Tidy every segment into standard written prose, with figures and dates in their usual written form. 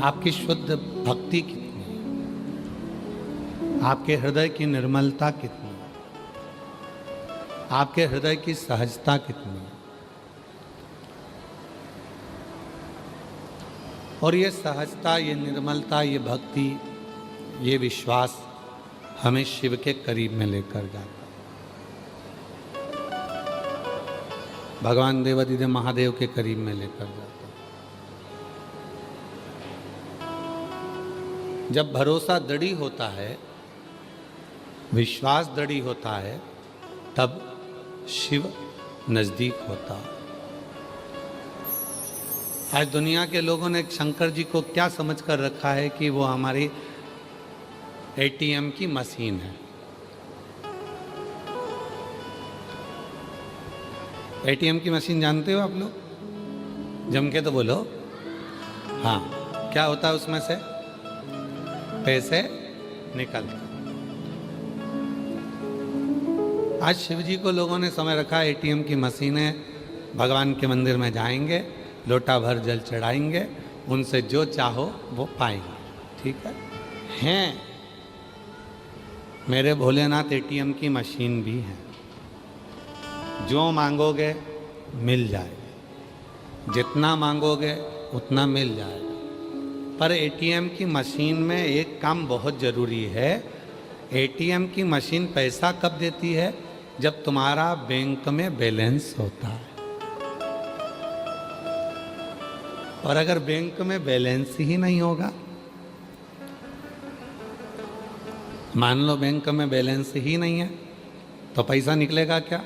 आपकी शुद्ध भक्ति कितनी है, आपके हृदय की निर्मलता कितनी है, आपके हृदय की सहजता कितनी है। और ये सहजता, ये निर्मलता, ये भक्ति, ये विश्वास हमें शिव के करीब में लेकर जाता। भगवान देवाधिदेव महादेव के करीब में लेकर जाता। जब भरोसा दृढ़ होता है, विश्वास दृढ़ होता है, तब शिव नजदीक होता है। आज दुनिया के लोगों ने शंकर जी को क्या समझकर रखा है कि वो हमारी एटीएम की मशीन है। एटीएम की मशीन जानते हो आप लोग? जम के तो बोलो। हाँ, क्या होता है उसमें से? पैसे निकलते। आज शिव जी को लोगों ने समझ रखा है एटीएम की मशीन है। भगवान के मंदिर में जाएंगे, लोटा भर जल चढ़ाएंगे, उनसे जो चाहो वो पाएंगे। ठीक है? हैं मेरे भोलेनाथ एटीएम की मशीन भी है। जो मांगोगे मिल जाएगा, जितना मांगोगे उतना मिल जाएगा। पर एटीएम की मशीन में एक काम बहुत ज़रूरी है। एटीएम की मशीन पैसा कब देती है? जब तुम्हारा बैंक में बैलेंस होता है। और अगर बैंक में बैलेंस ही नहीं होगा, मान लो बैंक में बैलेंस ही नहीं है, तो पैसा निकलेगा क्या?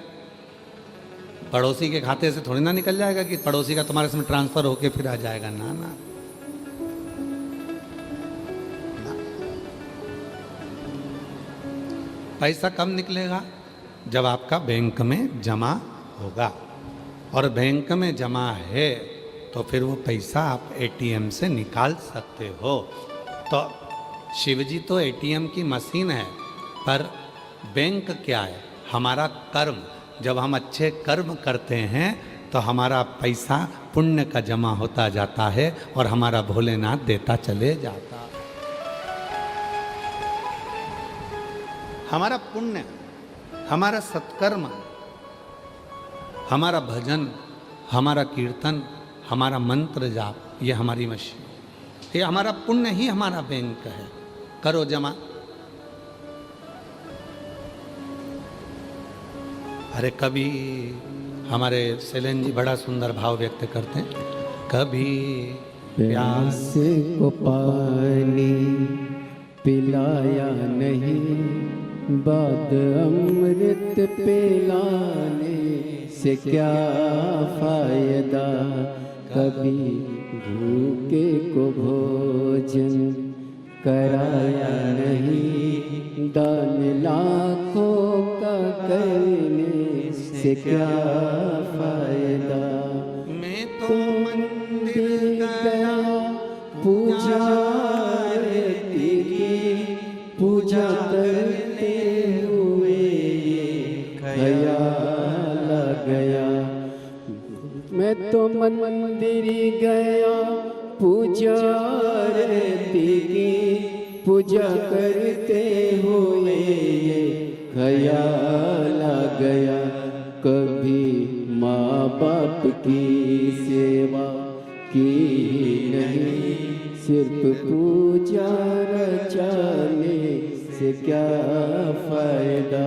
पड़ोसी के खाते से थोड़ी ना निकल जाएगा कि पड़ोसी का तुम्हारे इसमें ट्रांसफर होके फिर आ जाएगा। ना ना, पैसा कब निकलेगा? जब आपका बैंक में जमा होगा। और बैंक में जमा है तो फिर वो पैसा आप एटीएम से निकाल सकते हो। तो शिवजी तो एटीएम की मशीन है, पर बैंक क्या है? हमारा कर्म। जब हम अच्छे कर्म करते हैं तो हमारा पैसा पुण्य का जमा होता जाता है और हमारा भोलेनाथ देता चले जाता। हमारा पुण्य, हमारा सत्कर्म, हमारा भजन, हमारा कीर्तन, हमारा मंत्र जाप, ये हमारी मशीन, ये हमारा पुण्य ही हमारा बैंक है। करो जमा। अरे कभी हमारे शैलेन जी बड़ा सुंदर भाव व्यक्त करते हैं। कभी प्यास को पानी पिलाया नहीं, बाद अमृत पिलाने से क्या फायदा। कभी भूखे को भोजन कराया नहीं, दान लाखों का करने से क्या फायदा। मैं तो मंदिर गया पूजा पूजा करते हुए ख्याल आ गया। मैं तो मंदिर गया पूजा की पूजा करते हुए ख्याल आ गया। कभी माँ बाप की सेवा की नहीं, सिर्फ पूजा रचाने से क्या फायदा।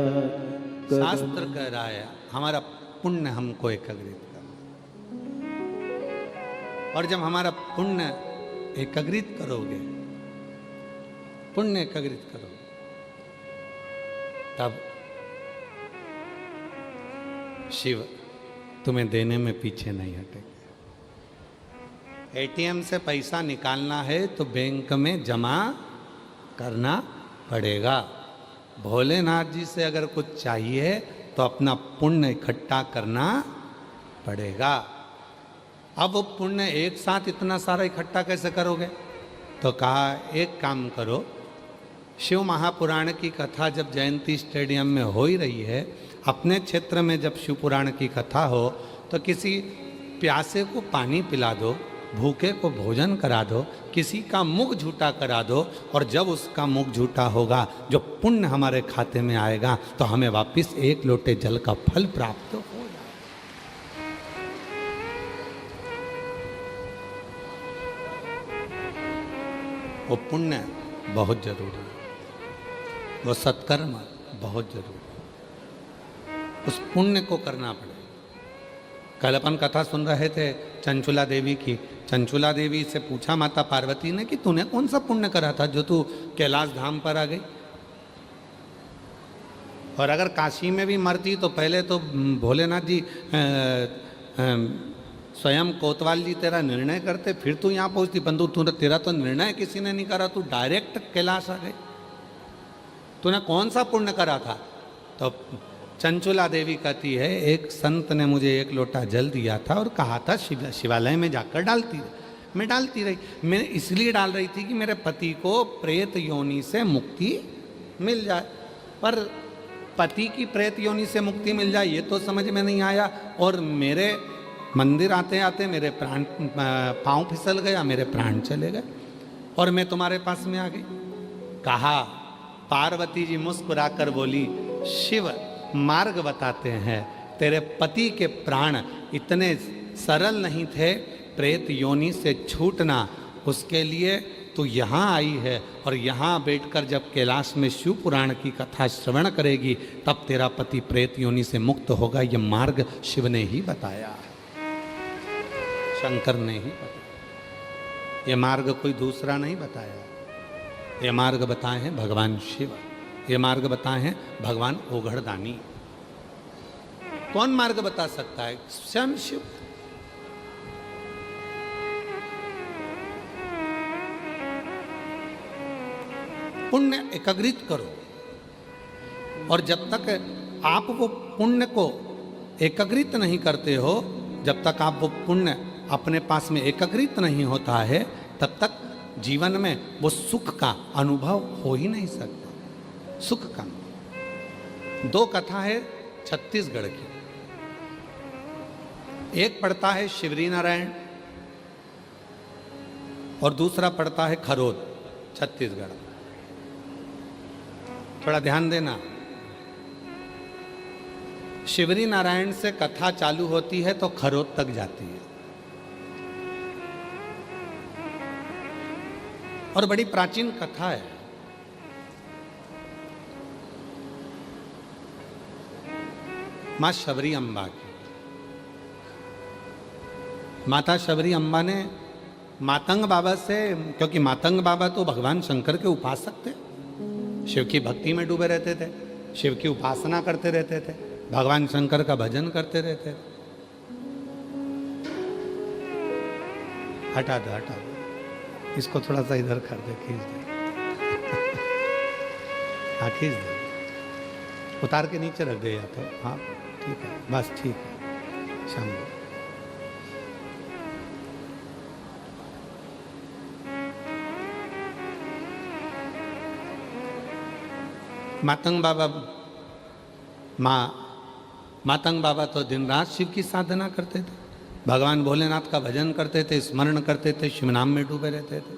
शास्त्र कह रहा है हमारा पुण्य हमको एकाग्रित करना। और जब हमारा पुण्य एकाग्रित करोगे, पुण्य एकाग्रित करोगे, तब शिव तुम्हें देने में पीछे नहीं हटेगा। एटीएम से पैसा निकालना है तो बैंक में जमा करना पड़ेगा। भोलेनाथ जी से अगर कुछ चाहिए तो अपना पुण्य इकट्ठा करना पड़ेगा। अब वो पुण्य एक साथ इतना सारा इकट्ठा कैसे करोगे? तो कहा एक काम करो, शिव महापुराण की कथा जब जयंती स्टेडियम में हो ही रही है, अपने क्षेत्र में जब शिव पुराण की कथा हो तो किसी प्यासे को पानी पिला दो, भूखे को भोजन करा दो, किसी का मुख झूठा करा दो, और जब उसका मुख झूठा होगा, जो पुण्य हमारे खाते में आएगा, तो हमें वापस 1 लोटे जल का फल प्राप्त हो जाएगा। वो पुण्य बहुत जरूरी है, वो सत्कर्म बहुत जरूरी है, उस पुण्य को करना पड़ेगा। कल अपन कथा सुन रहे थे चंचुला देवी की। चंचुला देवी से पूछा माता पार्वती ने कि तूने कौन सा पुण्य करा था जो तू कैलाश धाम पर आ गई, और अगर काशी में भी मरती तो पहले तो भोलेनाथ जी स्वयं कोतवाल जी तेरा निर्णय करते, फिर तू यहाँ पहुँचती, परंतु तेरा तो निर्णय किसी ने नहीं करा, तू डायरेक्ट कैलाश आ गई। तूने कौन सा पुण्य करा था? तो चंचुला देवी कहती है, एक संत ने मुझे 1 लोटा जल दिया था और कहा था शिवालय में जाकर डालती रही। मैं डालती रही, मैं इसलिए डाल रही थी कि मेरे पति को प्रेत योनि से मुक्ति मिल जाए। पर पति की प्रेत योनि से मुक्ति मिल जाए ये तो समझ में नहीं आया, और मेरे मंदिर आते आते मेरे प्राण पाँव फिसल गया, मेरे प्राण चले गए, और मैं तुम्हारे पास में आ गई। कहा, पार्वती जी मुस्कुराकर बोली, शिव मार्ग बताते हैं, तेरे पति के प्राण इतने सरल नहीं थे प्रेत योनि से छूटना, उसके लिए तू यहाँ आई है, और यहाँ बैठकर जब कैलाश में शिव पुराण की कथा श्रवण करेगी तब तेरा पति प्रेत योनि से मुक्त होगा। ये मार्ग शिव ने ही बताया, शंकर ने ही बताया, ये मार्ग कोई दूसरा नहीं बताया। ये मार्ग बताए हैं भगवान शिव, ये मार्ग बताए हैं भगवान ओघड़दानी। कौन मार्ग बता सकता है? स्वयं शिव। पुण्य एकाग्रित करो, और जब तक आप वो पुण्य को एकाग्रित नहीं करते हो, जब तक आप वो पुण्य अपने पास में एकाग्रित नहीं होता है, तब तक जीवन में वो सुख का अनुभव हो ही नहीं सकता। सुख का 2 कथा है छत्तीसगढ़ की, एक पढ़ता है शिवरी नारायण और दूसरा पढ़ता है खरोद, छत्तीसगढ़। थोड़ा ध्यान देना, शिवरी नारायण से कथा चालू होती है तो खरोद तक जाती है, और बड़ी प्राचीन कथा है। माँ शबरी अम्बा की। माता शबरी अम्बा ने मातंग बाबा से, क्योंकि मातंग बाबा तो भगवान शंकर के उपासक थे, शिव की भक्ति में डूबे रहते थे, शिव की उपासना करते रहते थे, भगवान शंकर का भजन करते रहते थे। हटा दो, इसको थोड़ा सा इधर कर दे, खींच दे। हाँ खींच दे, उतार के नीचे रख दे या तो। हाँ ठीक है, बस ठीक है। शाम मातंग बाबा मातंग बाबा तो दिन रात शिव की साधना करते थे, भगवान भोलेनाथ का भजन करते थे, स्मरण करते थे, शिव नाम में डूबे रहते थे,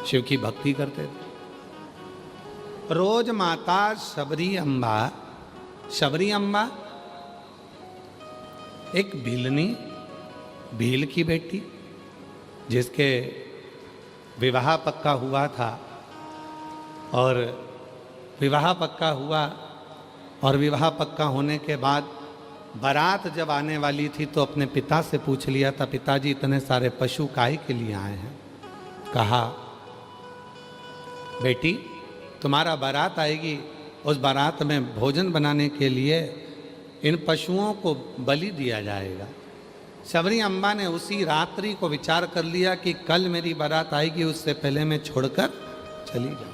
शिव की भक्ति करते थे। रोज माता शबरी अम्बा एक भील की बेटी, जिसके विवाह पक्का हुआ था, और विवाह पक्का हुआ, और विवाह पक्का होने के बाद बारात जब आने वाली थी तो अपने पिता से पूछ लिया था, पिताजी इतने सारे पशु काहे के लिए आए हैं? कहा, बेटी तुम्हारा बारात आएगी, उस बारात में भोजन बनाने के लिए इन पशुओं को बलि दिया जाएगा। शबरी अम्बा ने उसी रात्रि को विचार कर लिया कि कल मेरी बारात आएगी, उससे पहले मैं छोड़कर चली जाऊं।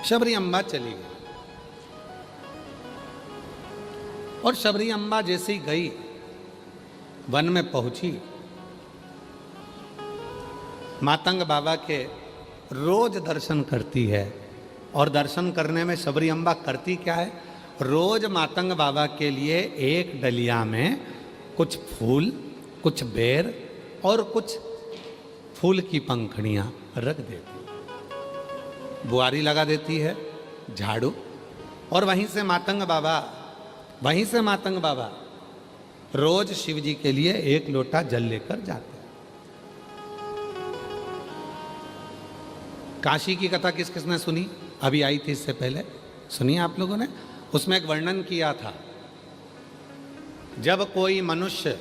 शबरी अम्बा चली गई, और शबरी अम्बा जैसे ही गई, वन में पहुंची, मातंग बाबा के रोज दर्शन करती है। और दर्शन करने में शबरी अम्बा करती क्या है? रोज मातंग बाबा के लिए एक डलिया में कुछ फूल, कुछ बेर और कुछ फूल की पंखड़ियां रख देती, बुआरी लगा देती है, झाड़ू, और वहीं से मातंग बाबा रोज शिव जी के लिए 1 लोटा जल लेकर जाते हैं। काशी की कथा किस किसने सुनी? अभी आई थी इससे पहले, सुनी आप लोगों ने? उसमें एक वर्णन किया था, जब कोई मनुष्य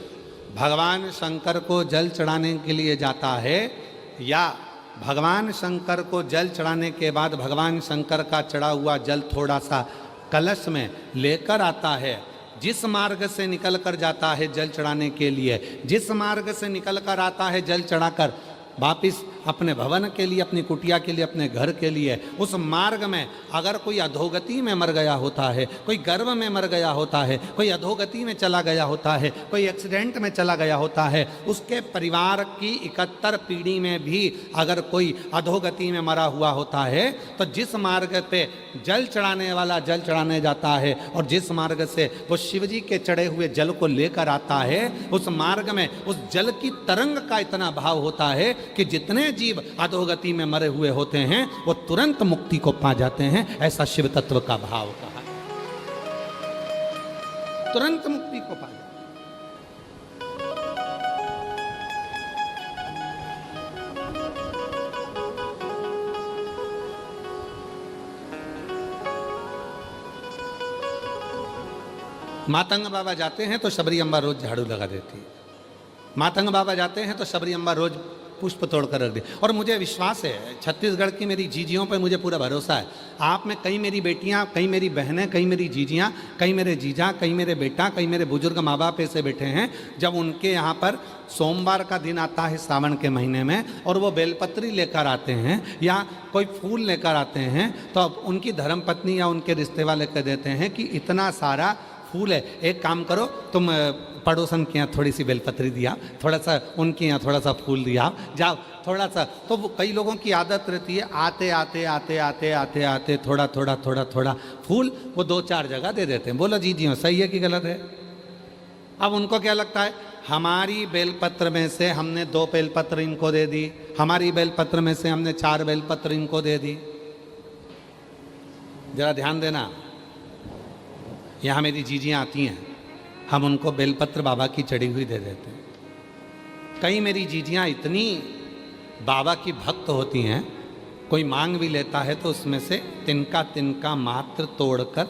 भगवान शंकर को जल चढ़ाने के लिए जाता है या भगवान शंकर को जल चढ़ाने के बाद भगवान शंकर का चढ़ा हुआ जल थोड़ा सा कलश में लेकर आता है, जिस मार्ग से निकल कर जाता है जल चढ़ाने के लिए, जिस मार्ग से निकल कर आता है जल चढ़ाकर वापिस अपने भवन के लिए, अपनी कुटिया के लिए, अपने घर के लिए, उस मार्ग में अगर कोई अधोगति में मर गया होता है, कोई गर्भ में मर गया होता है, कोई अधोगति में चला गया होता है, कोई एक्सीडेंट में चला गया होता है, उसके परिवार की 71 पीढ़ी में भी अगर कोई अधोगति में मरा हुआ होता है, तो जिस मार्ग पे जल चढ़ाने वाला जल चढ़ाने जाता है और जिस मार्ग से वो शिवजी के चढ़े हुए जल को लेकर आता है, उस मार्ग में उस जल की तरंग का इतना भाव होता है कि जितने जीव अधोगति में मरे हुए होते हैं वो तुरंत मुक्ति को पा जाते हैं। ऐसा शिव तत्व का भाव कहा है, तुरंत मुक्ति को पा जाते मातंग बाबा जाते हैं तो शबरी अम्बा रोज झाड़ू लगा देती है, मातंग बाबा जाते हैं तो शबरी अम्बा रोज पुष्प तोड़कर रख दे। और मुझे विश्वास है, छत्तीसगढ़ की मेरी जीजियों पर मुझे पूरा भरोसा है, आप में कई मेरी बेटियां, कई मेरी बहनें, कई मेरी जीजियां, कई मेरे जीजा, कई मेरे बेटा, कई मेरे बुजुर्ग माँ बाप ऐसे बैठे हैं, जब उनके यहाँ पर सोमवार का दिन आता है सावन के महीने में और वो बेलपत्री लेकर आते हैं या कोई फूल लेकर आते हैं, तो अब उनकी धर्मपत्नी या उनके रिश्ते वाले कह देते हैं कि इतना सारा फूल है, एक काम करो तुम पड़ोसन के यहाँ थोड़ी सी बेलपत्री दिया, थोड़ा सा उनके यहाँ थोड़ा सा फूल दिया, जाओ थोड़ा सा। तो वो कई लोगों की आदत रहती है, आते आते आते आते आते आते थोड़ा थोड़ा थोड़ा थोड़ा फूल वो 2-4 जगह दे देते हैं। बोलो जी जी सही है कि गलत है? अब उनको क्या लगता है, हमारी बेलपत्र में से हमने 2 बेलपत्र इनको दे दी, हमारी बेलपत्र में से हमने 4 बेलपत्र इनको दे दी। जरा ध्यान देना, यहाँ मेरी जीजियाँ आती हैं, हम उनको बेलपत्र बाबा की चढ़ी हुई दे देते हैं। कई मेरी जीजियाँ इतनी बाबा की भक्त होती हैं, कोई मांग भी लेता है तो उसमें से तिनका तिनका मात्र तोड़कर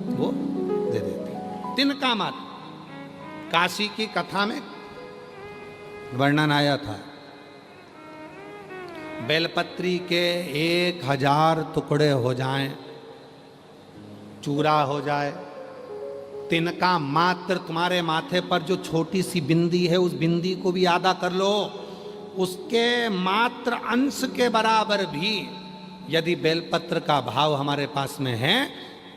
वो दे देती हैं, तिनका मात्र। काशी की कथा में वर्णन आया था, बेलपत्री के 1000 टुकड़े हो जाएं, चूरा हो जाए, तिनका मात्र तुम्हारे माथे पर जो छोटी सी बिंदी है उस बिंदी को भी आधा कर लो, उसके मात्र अंश के बराबर भी यदि बेलपत्र का भाव हमारे पास में है,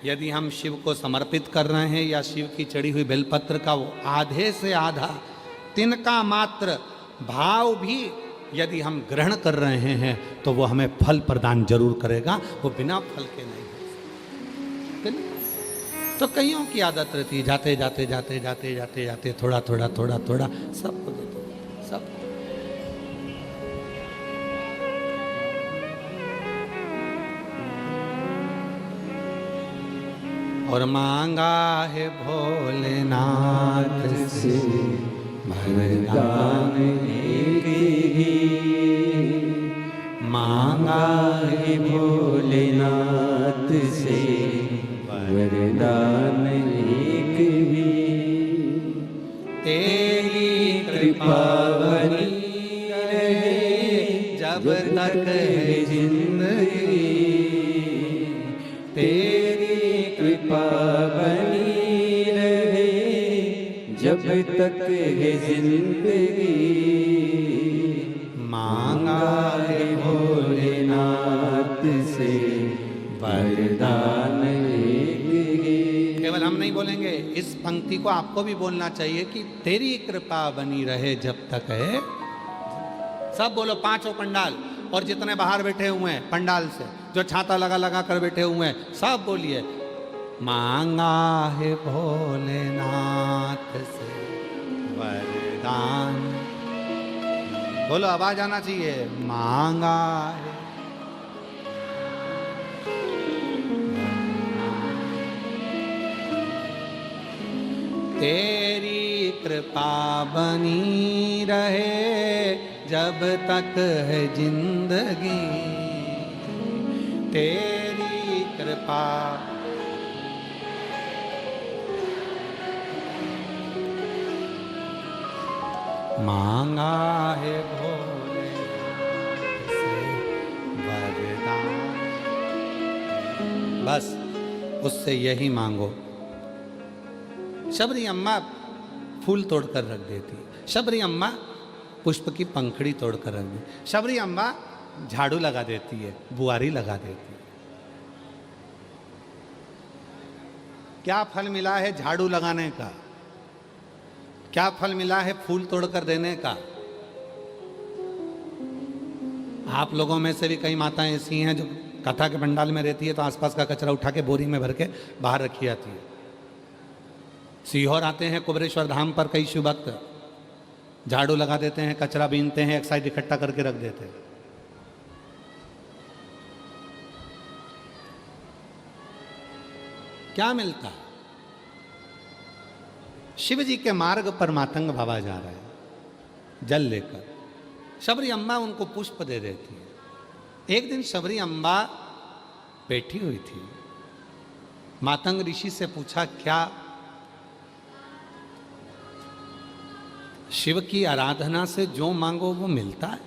यदि हम शिव को समर्पित कर रहे हैं या शिव की चढ़ी हुई बेलपत्र का वो आधे से आधा तिनका मात्र भाव भी यदि हम ग्रहण कर रहे हैं तो वो हमें फल प्रदान जरूर करेगा, वो बिना फल के नहीं। तो कईयों की आदत रहती है, जाते जाते जाते जाते जाते जाते थोड़ा थोड़ा थोड़ा थोड़ा सबको देते सब। और मांगा है भोलेनाथ से वरदान एक ही, मांगा है भोलेनाथ से वरदान एक ही, तेरी कृपा बनी रहे जब तक है जिंदगी, तेरी कृपा बनी रहे जब तक है जिंदगी, मांगा है भोलेनाथ से वरदान। केवल हम नहीं बोलेंगे, इस पंक्ति को आपको भी बोलना चाहिए कि तेरी कृपा बनी रहे जब तक है। सब बोलो, 5 पंडाल और जितने बाहर बैठे हुए हैं पंडाल से, जो छाता लगा लगा कर बैठे हुए हैं, सब बोलिए, मांगा है भोलेनाथ से वरदान। बोलो, आवाज आना चाहिए। मांगा है तेरी कृपा बनी रहे जब तक है जिंदगी, तेरी कृपा। मांगा है भोले से वरदान। बस उससे यही मांगो। शबरी अम्मा फूल तोड़कर रख देती, शबरी अम्मा पुष्प की पंखड़ी तोड़कर रख देती, शबरी अम्मा झाड़ू लगा देती है, बुआरी लगा देती है। क्या फल मिला है झाड़ू लगाने का? क्या फल मिला है फूल तोड़कर देने का? आप लोगों में से भी कई माताएं ऐसी हैं जो कथा के पंडाल में रहती है तो आसपास का कचरा उठा के बोरी में भर के बाहर रखी जाती है। सीहोर आते हैं कुबरेश्वर धाम पर कई शिव भक्त, झाड़ू लगा देते हैं, कचरा बीनते हैं, एक साइड इकट्ठा करके रख देते हैं। क्या मिलता? शिव जी के मार्ग पर मातंग बाबा जा रहे हैं जल लेकर, शबरी अम्बा उनको पुष्प दे देती है। एक दिन शबरी अम्बा बैठी हुई थी, मातंग ऋषि से पूछा, क्या शिव की आराधना से जो मांगो वो मिलता है?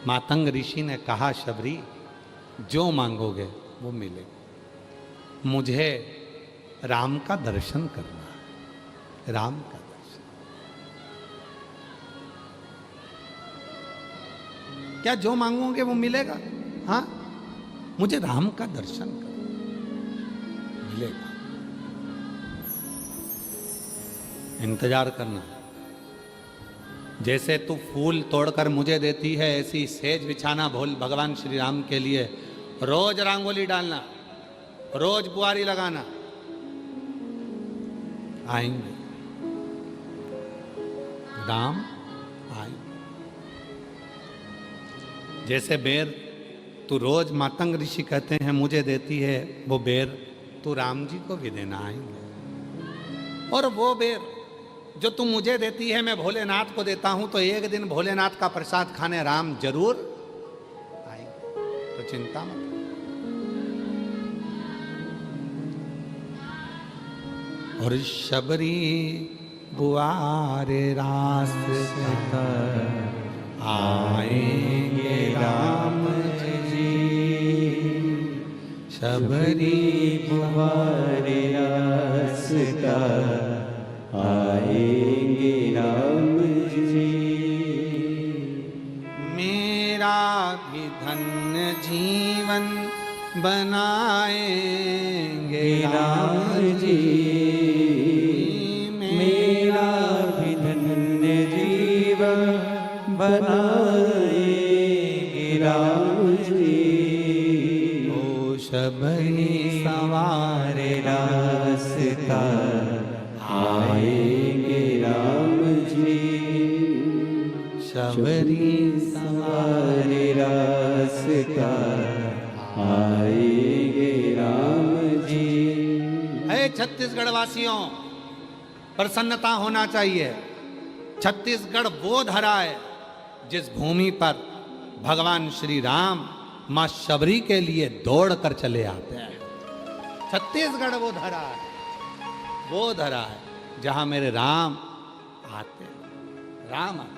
मातंग ऋषि ने कहा, शबरी जो मांगोगे वो मिलेगा। मुझे राम का दर्शन करना है, राम का दर्शन। क्या जो मांगोगे वो मिलेगा? हाँ, मुझे राम का दर्शन करना मिलेगा। इंतजार करना। जैसे तू फूल तोड़कर मुझे देती है, ऐसी सेज बिछाना भोल भगवान श्री राम के लिए। रोज रंगोली डालना, रोज बुआरी लगाना। आएंगे राम, आएंगे। जैसे बेर तू रोज मातंग ऋषि कहते हैं मुझे देती है, वो बेर तू राम जी को भी देना। आएंगे। और वो बेर जो तुम मुझे देती है मैं भोलेनाथ Nath को देता हूं, तो एक दिन भोलेनाथ Nath का प्रसाद खाने राम जरूर आएंगे। तो चिंता मत। और शबरी बुआरे रास्ता आएंगे राम जी, शबरी बुआरे रास्ता आएंगे राम जी। मेरा भी धन्य जीवन बनाएंगे राम जी, मेरा भी धन्य जीवन बनाएंगे राम जी। ओ शबरी सवारे रास्ता आएंगे राम जी, शबरी सवारे रास्ता आएंगे राम जी। है छत्तीसगढ़ वासियों, प्रसन्नता होना चाहिए। छत्तीसगढ़ वो धरा है जिस भूमि पर भगवान श्री राम मां शबरी के लिए दौड़ कर चले आते हैं। छत्तीसगढ़ वो धरा है, वो धरा है जहां मेरे राम आते हैं, राम आते हैं।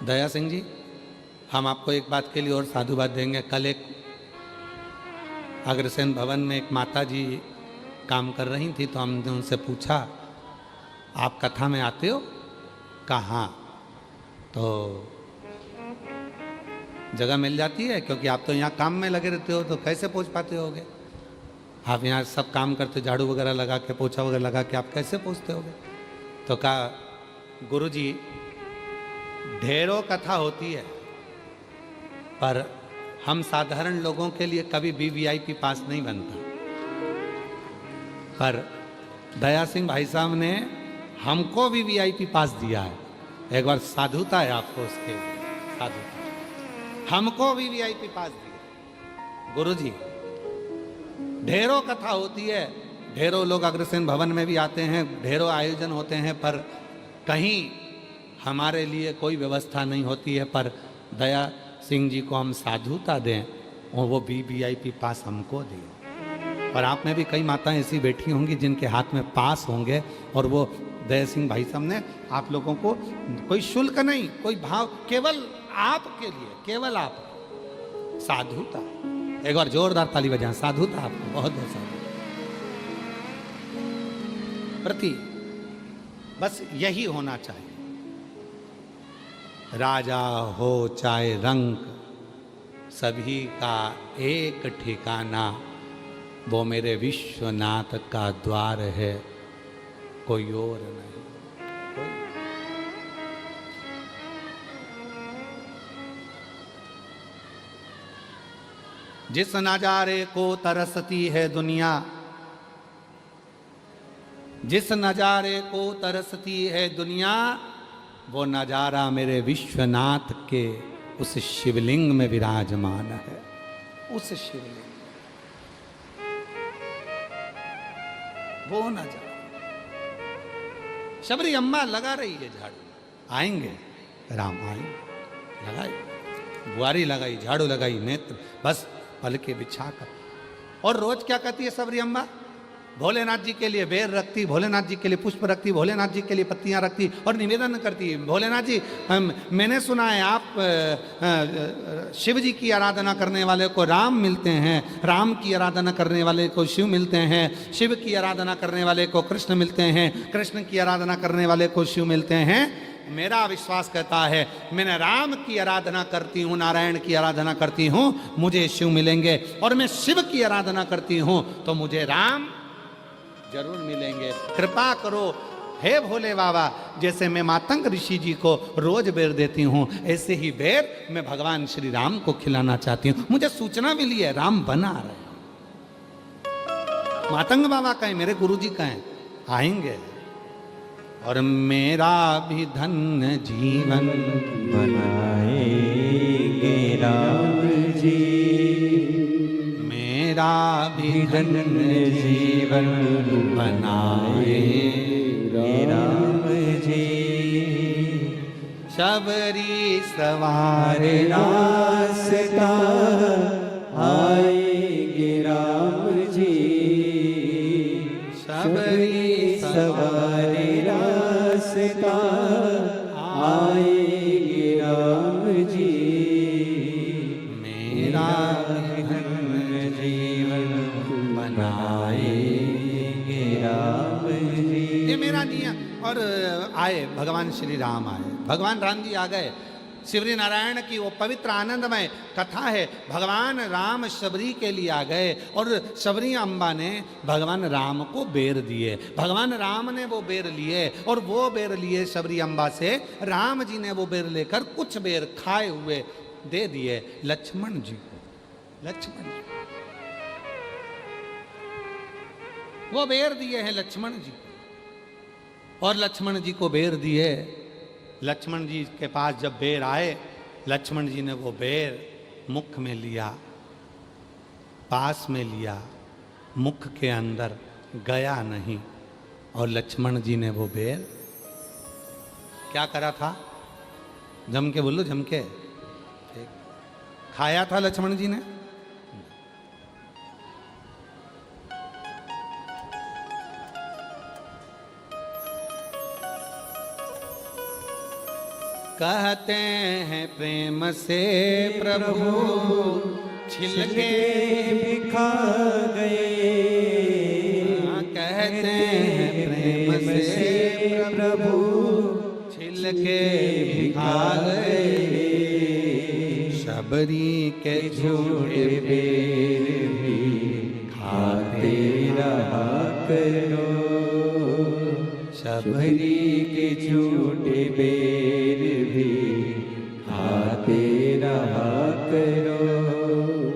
दया सिंह जी, हम आपको एक बात के लिए और साधुवाद देंगे। कल एक अग्रसेन भवन में एक माता जी काम कर रही थी, तो हमने उनसे पूछा, आप कथा में आते हो? कहाँ? तो जगह मिल जाती है, क्योंकि आप तो यहाँ काम में लगे रहते हो, तो कैसे पहुँच पाते होगे? आप यहाँ सब काम करते, झाड़ू वगैरह लगा के, पोछा वगैरह लगा के, आप कैसे पहुँचते होगे? तो कहा, गुरुजी ढेरों कथा होती है, पर हम साधारण लोगों के लिए कभी भी वीआईपी पास नहीं बनता। पर दया सिंह भाई साहब ने हमको भी वीआईपी पास दिया है। एक बार साधुता है आपको उसके, साधुता। हमको भी वीआईपी पास दिया गुरुजी। ढेरों कथा होती है, ढेरों लोग अग्रसेन भवन में भी आते हैं, ढेरों आयोजन होते हैं, पर कहीं हमारे लिए कोई व्यवस्था नहीं होती है। पर दया सिंह जी को हम साधुता दें और वो भी वीआईपी पास हमको दें। और आप में भी कई माताएं ऐसी बैठी होंगी जिनके हाथ में पास होंगे, और वो दया सिंह भाई साहब ने आप लोगों को कोई शुल्क नहीं, कोई भाव, केवल आपके लिए, केवल आप साधुता। एक बार जोरदार ताली बजाएं, साधुता आपको, बहुत बहुत साधु प्रति। बस यही होना चाहिए। राजा हो चाहे रंक, सभी का एक ठिकाना, वो मेरे विश्वनाथ का द्वार है, कोई और नहीं। जिस नजारे को तरसती है दुनिया, जिस नजारे को तरसती है दुनिया, वो नजारा मेरे विश्वनाथ के उस शिवलिंग में विराजमान है। उस शिवलिंग, वो नजारा। शबरी अम्मा लगा रही है झाड़ू, आएंगे राम आएंगे, लगाई बुआरी, लगाई झाड़ू, लगाई नेत्र, बस पलके बिछाकर। और रोज क्या कहती है शबरी अम्मा? भोलेनाथ जी के लिए बेर रखती, भोलेनाथ जी के लिए पुष्प रखती, भोलेनाथ जी के लिए पत्तियां रखती और निवेदन करती। भोलेनाथ जी, मैंने सुना है आप शिव जी की आराधना करने वाले को राम मिलते हैं, राम की आराधना करने वाले को शिव मिलते हैं, शिव की आराधना करने वाले को कृष्ण मिलते हैं, कृष्ण की आराधना करने वाले को शिव मिलते हैं। मेरा विश्वास कहता है, मैंने राम की आराधना करती हूँ, नारायण की आराधना करती हूँ, मुझे शिव मिलेंगे, और मैं शिव की आराधना करती हूँ तो मुझे राम जरूर मिलेंगे। कृपा करो हे भोले बाबा, जैसे मैं मातंग ऋषि जी को रोज बेर देती हूँ, ऐसे ही बेर मैं भगवान श्री राम को खिलाना चाहती हूँ। मुझे सूचना मिली है राम बना रहे। मातंग बाबा कहें, मेरे गुरु जी कहें, आएंगे। और मेरा भी धन्य जीवन बनाएंगे राम जी, मेरा भी धन्य जीवन बनाएंगे राम जी। शबरी सवार रास्ता आएंगे राम जी, शबरी सवार रास्ता आएंगे राम जी। मेरा धन्य जीवन बनाएंगे राम जी। ये मेरा नियम। और आए भगवान श्री राम, आए भगवान राम जी आ गए। शिवरी नारायण की वो पवित्र आनंदमय कथा है। भगवान राम शबरी के लिए आ गए और शबरी अम्बा ने भगवान राम को बेर दिए। भगवान राम ने वो बेर लिए और वो बेर लिए शबरी अम्बा से। राम जी ने वो बेर लेकर कुछ बेर खाए हुए दे दिए लक्ष्मण जी को। लक्ष्मण जी वो बेर दिए हैं लक्ष्मण जी को, और लक्ष्मण जी को बेर दिए। लक्ष्मण जी के पास जब बेर आए, लक्ष्मण जी ने वो बेर मुख में लिया, पास में लिया, मुख के अंदर गया नहीं। और लक्ष्मण जी ने वो बेर क्या करा था? जम के बोलो, जम के खाया था लक्ष्मण जी ने। कहते हैं प्रेम से प्रभु छिलके बिखा गए, कहते हैं प्रेम से प्रभु छिलके बिखा गए। शबरी के झूठे बेर भी खाते रहा करो, शबरी के झूठे बेर भी खाते रहा करो।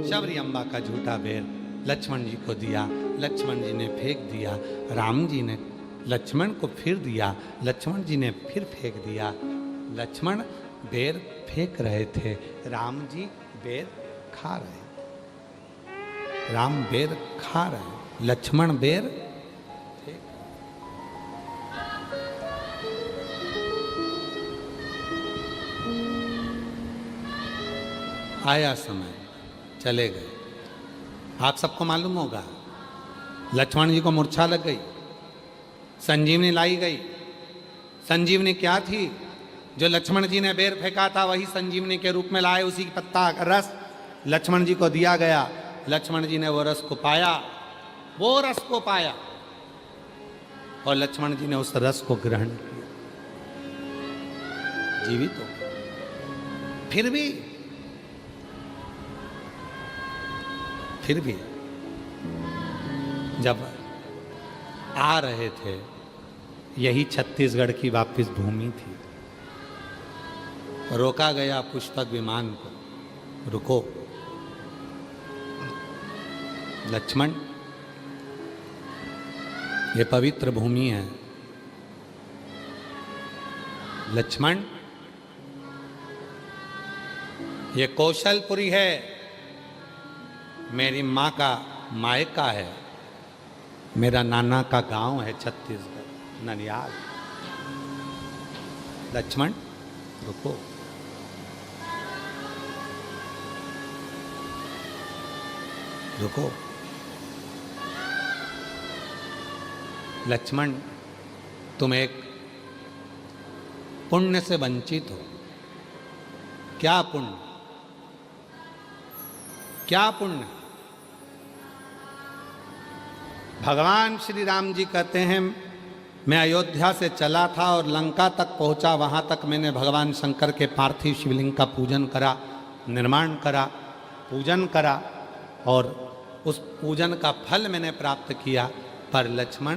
शबरी अम्बा का झूठा बेर लक्ष्मण जी को दिया, लक्ष्मण जी ने फेंक दिया, राम जी ने लक्ष्मण को फिर दिया, लक्ष्मण जी ने फिर फेंक दिया। लक्ष्मण बेर फेंक रहे थे, राम जी बेर खा रहे। राम बेर खा रहे, लक्ष्मण बेर फेंक। आया समय, चले गए। आप सबको मालूम होगा, लक्ष्मण जी को मूर्छा लग गई, संजीवनी लाई गई। संजीवनी क्या थी? जो लक्ष्मण जी ने बेर फेंका था वही संजीवनी के रूप में लाए, उसी पत्ता का रस लक्ष्मण जी को दिया गया। लक्ष्मण जी ने वो रस को पाया, वो रस को पाया, और लक्ष्मण जी ने उस रस को ग्रहण किया, जीवित हो। फिर भी जब आ रहे थे, यही छत्तीसगढ़ की वापिस भूमि थी। रोका गया पुष्पक विमान को, रुको लक्ष्मण, ये पवित्र भूमि है। लक्ष्मण, ये कौशलपुरी है, मेरी माँ का मायका है, मेरा नाना का गांव है छत्तीसगढ़, ननियाल। लक्ष्मण रुको, रुको। लक्ष्मण, तुम एक पुण्य से वंचित हो। क्या पुण्य? क्या पुण्य? भगवान श्री राम जी कहते हैं, मैं अयोध्या से चला था और लंका तक पहुंचा, वहां तक मैंने भगवान शंकर के पार्थिव शिवलिंग का पूजन करा, निर्माण करा, पूजन करा, और उस पूजन का फल मैंने प्राप्त किया। पर लक्ष्मण,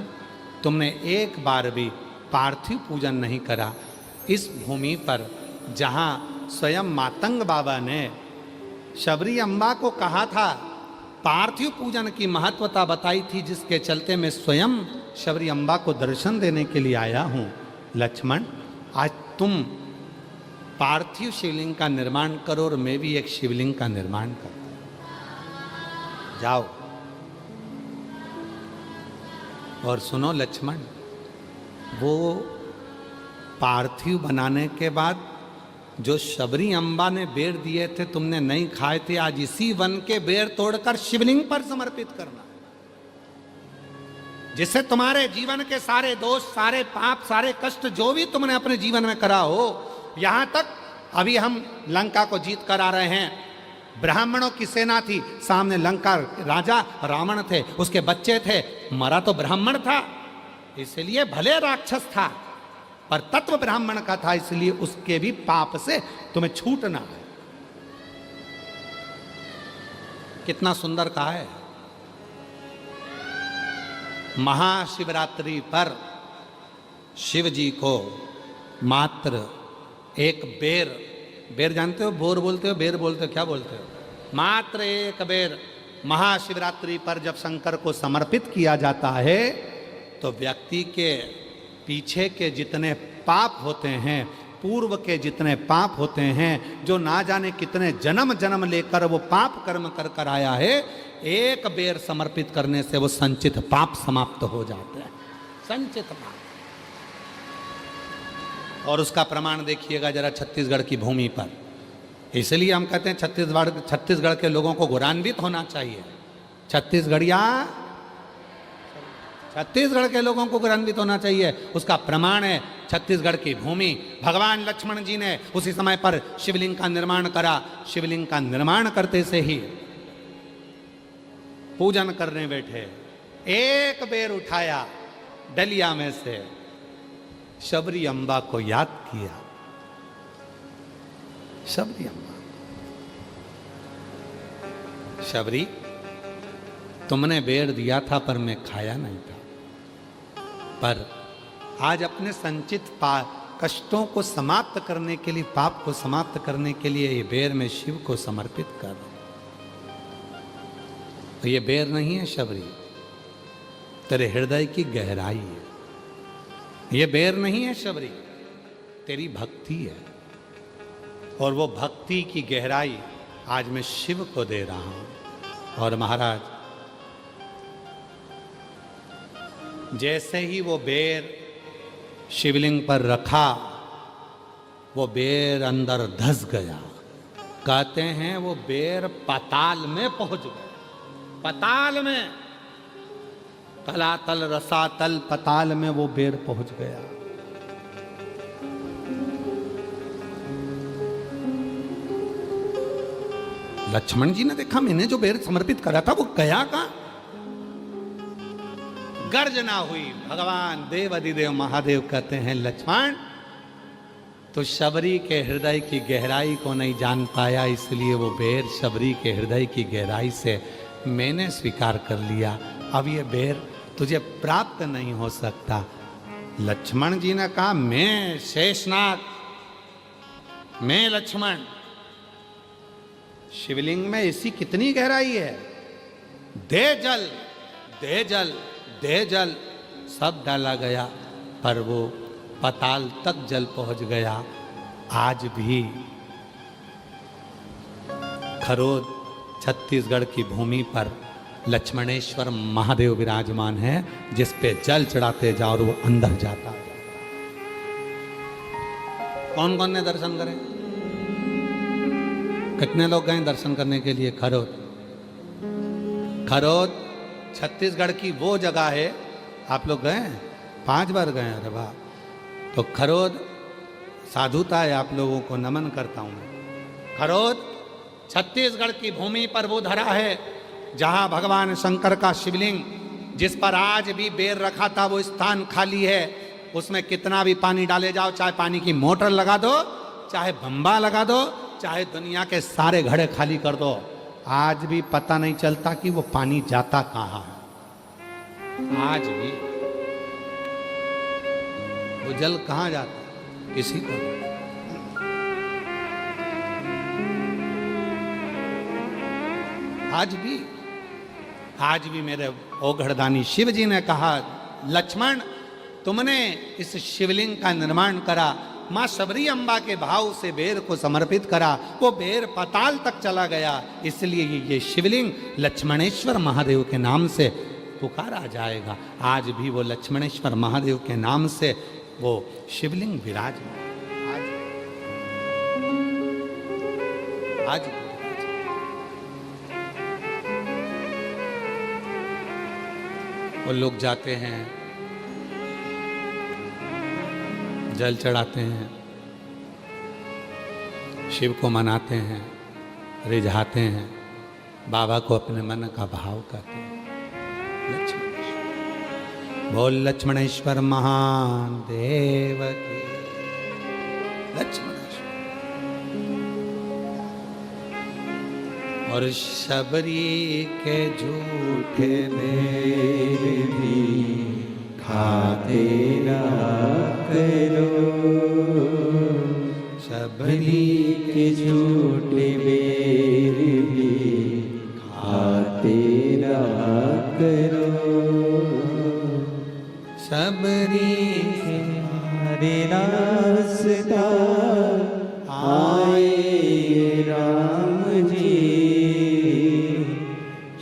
तुमने एक बार भी पार्थिव पूजन नहीं करा। इस भूमि पर जहाँ स्वयं मातंग बाबा ने शबरी अम्बा को कहा था, पार्थिव पूजन की महत्वता बताई थी, जिसके चलते मैं स्वयं शबरी अम्बा को दर्शन देने के लिए आया हूँ। लक्ष्मण, आज तुम पार्थिव शिवलिंग का निर्माण करो और मैं भी एक शिवलिंग का निर्माण करता हूँ। जाओ। और सुनो लक्ष्मण, वो पार्थिव बनाने के बाद जो शबरी अम्बा ने बेर दिए थे, तुमने नहीं खाए थे, आज इसी वन के बेर तोड़कर शिवलिंग पर समर्पित करना, जिससे तुम्हारे जीवन के सारे दोष, सारे पाप, सारे कष्ट जो भी तुमने अपने जीवन में करा हो। यहां तक अभी हम लंका को जीत कर आ रहे हैं, ब्राह्मणों की सेना थी, सामने लंका राजा रावण थे, उसके बच्चे थे, मरा तो ब्राह्मण था, इसलिए भले राक्षस था पर तत्व ब्राह्मण का था, इसलिए उसके भी पाप से तुम्हें छूटना है। कितना सुंदर कहा है। महाशिवरात्रि पर शिव जी को मात्र एक बेर, बेर जानते हो, बोर बोलते हो, बेर बोलते हो, क्या बोलते हो, मात्र एक बेर महाशिवरात्रि पर जब शंकर को समर्पित किया जाता है, तो व्यक्ति के पीछे के जितने पाप होते हैं, पूर्व के जितने पाप होते हैं, जो ना जाने कितने जन्म जन्म लेकर वो पाप कर्म कर कर आया है, एक बेर समर्पित करने से वो संचित पाप समाप्त हो जाते हैं, संचित पाप। और उसका प्रमाण देखिएगा जरा छत्तीसगढ़ की भूमि पर। इसलिए हम कहते हैं छत्तीसगढ़ के लोगों को गौरवान्वित होना चाहिए। छत्तीसगढ़ के लोगों को गौरवान्वित होना चाहिए। उसका प्रमाण है छत्तीसगढ़ की भूमि। भगवान लक्ष्मण जी ने उसी समय पर शिवलिंग का निर्माण करा। शिवलिंग का निर्माण करते से ही पूजन करने बैठे, एक बेर उठाया डलिया में से, शबरी अम्बा को याद किया। शबरी अम्बा, शबरी तुमने बेर दिया था पर मैं खाया नहीं था, पर आज अपने संचित कष्टों को समाप्त करने के लिए, पाप को समाप्त करने के लिए ये बेर मैं शिव को समर्पित कर रहा हूं। तो ये बेर नहीं है शबरी, तेरे हृदय की गहराई है। ये बेर नहीं है शबरी, तेरी भक्ति है। और वो भक्ति की गहराई आज मैं शिव को दे रहा हूं। और महाराज, जैसे ही वो बेर शिवलिंग पर रखा, वो बेर अंदर धस गया। कहते हैं वो बेर पाताल में पहुंच गया। पाताल में, तलातल रसातल पाताल में वो बेर पहुंच गया। लक्ष्मण जी ने देखा, मैंने जो बेर समर्पित करा था वो गया कहां? गर्जना हुई। भगवान देव अधिदेव महादेव कहते हैं, लक्ष्मण तो शबरी के हृदय की गहराई को नहीं जान पाया, इसलिए वो बेर शबरी के हृदय की गहराई से मैंने स्वीकार कर लिया। अब ये बेर तुझे प्राप्त नहीं हो सकता। लक्ष्मण जी ने कहा, मैं शेषनाग, मैं लक्ष्मण, शिवलिंग में ऐसी कितनी गहराई है? दे जल, दे जल, दे जल। सब डाला गया, पर वो पाताल तक जल पहुंच गया। आज भी खरोद छत्तीसगढ़ की भूमि पर लक्ष्मणेश्वर महादेव विराजमान है, जिस पे जल चढ़ाते जाओ और वो अंदर जाता। कौन कौन ने दर्शन करे? कितने लोग गए दर्शन करने के लिए? खरोद, खरोद छत्तीसगढ़ की वो जगह है। आप लोग गए? 5 बार गए? अरे वाह! तो खरोद साधुता है, आप लोगों को नमन करता हूं मैं। खरोद छत्तीसगढ़ की भूमि पर वो धरा है जहां भगवान शंकर का शिवलिंग, जिस पर आज भी बेर रखा था, वो स्थान खाली है। उसमें कितना भी पानी डाले जाओ, चाहे पानी की मोटर लगा दो, चाहे बम्बा लगा दो, चाहे दुनिया के सारे घड़े खाली कर दो, आज भी पता नहीं चलता कि वो पानी जाता कहां है। आज भी वो जल कहां जाता है, किसी को। आज भी मेरे ओघड़दानी शिव जी ने कहा, लक्ष्मण तुमने इस शिवलिंग का निर्माण करा, माँ शबरी अम्बा के भाव से बेर को समर्पित करा, वो बेर पाताल तक चला गया, इसलिए ये शिवलिंग लक्ष्मणेश्वर महादेव के नाम से पुकारा जाएगा। आज भी वो लक्ष्मणेश्वर महादेव के नाम से वो शिवलिंग विराजमान। आज वो लोग जाते हैं, जल चढ़ाते हैं, शिव को मनाते हैं, रिझाते हैं, बाबा को अपने मन का भाव करते हैं। बोल लक्ष्मणेश्वर महादेव की। लक्ष्मणेश्वर और शबरी के झूठे बेर भी खाते रहा करो, शबरी के झूठे बेर भी खाते रहा करो। शबरी हरे रास्ता आए राम जी,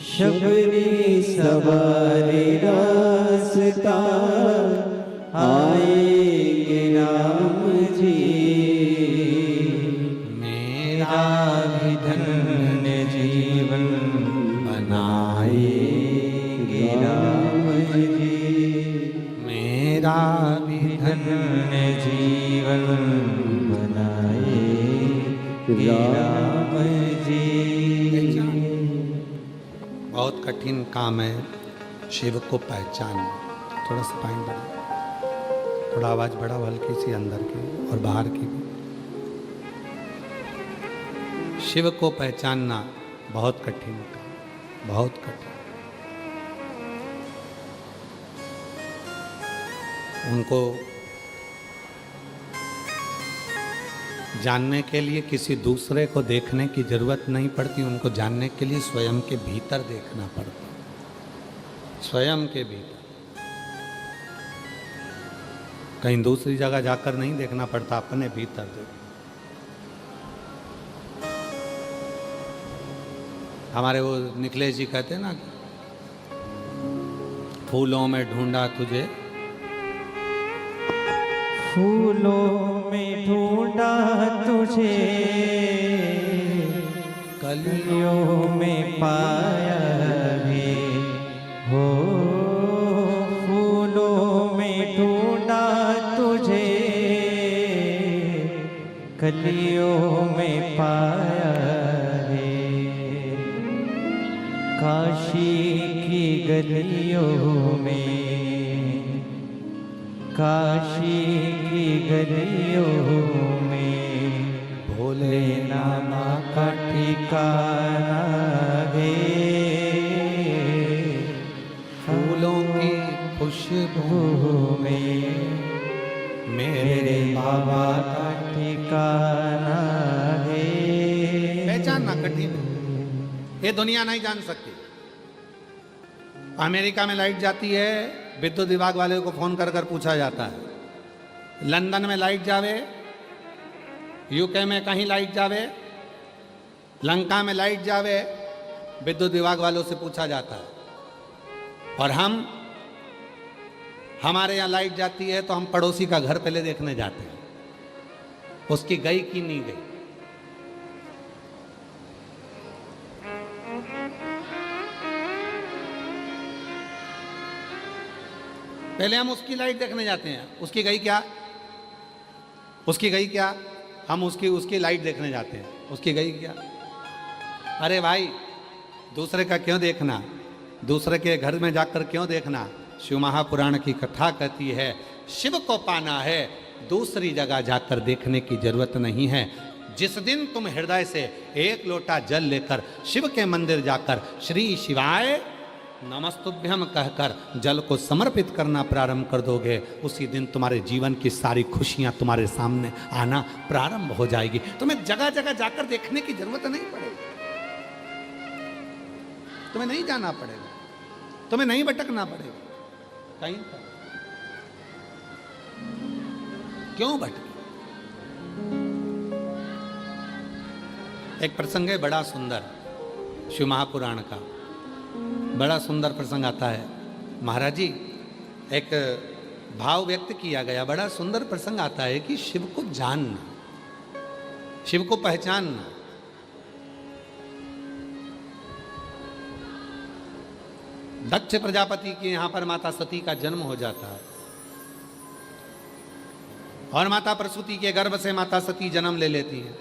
शबरी सवारे रास्ता आएंगे राम जी। मेरा भी धन्य जीवन बनाएंगे राम जी, मेरा भी धन्य जीवन बनाएंगे राम जी। बहुत कठिन काम है शिव को पहचानना। थोड़ा सा पाइन बढ़ा, थोड़ा आवाज़ बढ़ाओ, हल्की सी अंदर की और बाहर की भी। शिव को पहचानना बहुत कठिन काम, बहुत कठिन। उनको जानने के लिए किसी दूसरे को देखने की जरूरत नहीं पड़ती, उनको जानने के लिए स्वयं के भीतर देखना पड़ता, स्वयं के भीतर। कहीं दूसरी जगह जाकर नहीं देखना पड़ता, अपने भीतर देखना। हमारे वो निखिलेश जी कहते हैं ना, फूलों में ढूंढा तुझे, फूलों में ढूंढा तुझे, कलियों में पाया है हो। फूलों में ढूंढा तुझे, कलियों में पाया है। काशी की गलियों में, काशी की गलियों में, भोले नामा का ठिकाना है। फूलों की खुशबू में मेरे बाबा का ठिकाना है। पहचानना कठिन है, ये दुनिया नहीं जान सकती। अमेरिका में लाइट जाती है, विद्युत विभाग वाले को फोन कर कर पूछा जाता है। लंदन में लाइट जावे, यूके में कहीं लाइट जावे, लंका में लाइट जावे, विद्युत विभाग वालों से पूछा जाता है। और हमारे यहाँ लाइट जाती है तो हम पड़ोसी का घर पहले देखने जाते हैं, उसकी गई कि नहीं गई। पहले हम उसकी लाइट देखने जाते हैं, उसकी गई क्या, उसकी गई क्या, हम उसकी लाइट देखने जाते हैं, उसकी गई क्या। अरे भाई, दूसरे का क्यों देखना, दूसरे के घर में जाकर क्यों देखना। शिव महापुराण की कथा कहती है, शिव को पाना है दूसरी जगह जाकर देखने की जरूरत नहीं है। जिस दिन तुम हृदय से एक लोटा जल लेकर शिव के मंदिर जाकर श्री शिवाय नमस्तुभ्यम कहकर जल को समर्पित करना प्रारंभ कर दोगे, उसी दिन तुम्हारे जीवन की सारी खुशियां तुम्हारे सामने आना प्रारंभ हो जाएगी। तुम्हें जगह जगह जाकर देखने की जरूरत नहीं पड़ेगी, तुम्हें नहीं जाना पड़ेगा, तुम्हें नहीं भटकना पड़ेगा कहीं पर। क्यों भटके। एक प्रसंग है बड़ा सुंदर, शिव महापुराण का बड़ा सुंदर प्रसंग आता है। महाराज जी, एक भाव व्यक्त किया गया, बड़ा सुंदर प्रसंग आता है कि शिव को जानना, शिव को पहचानना। दक्ष प्रजापति के यहां पर माता सती का जन्म हो जाता है और माता प्रसूति के गर्भ से माता सती जन्म ले लेती हैं।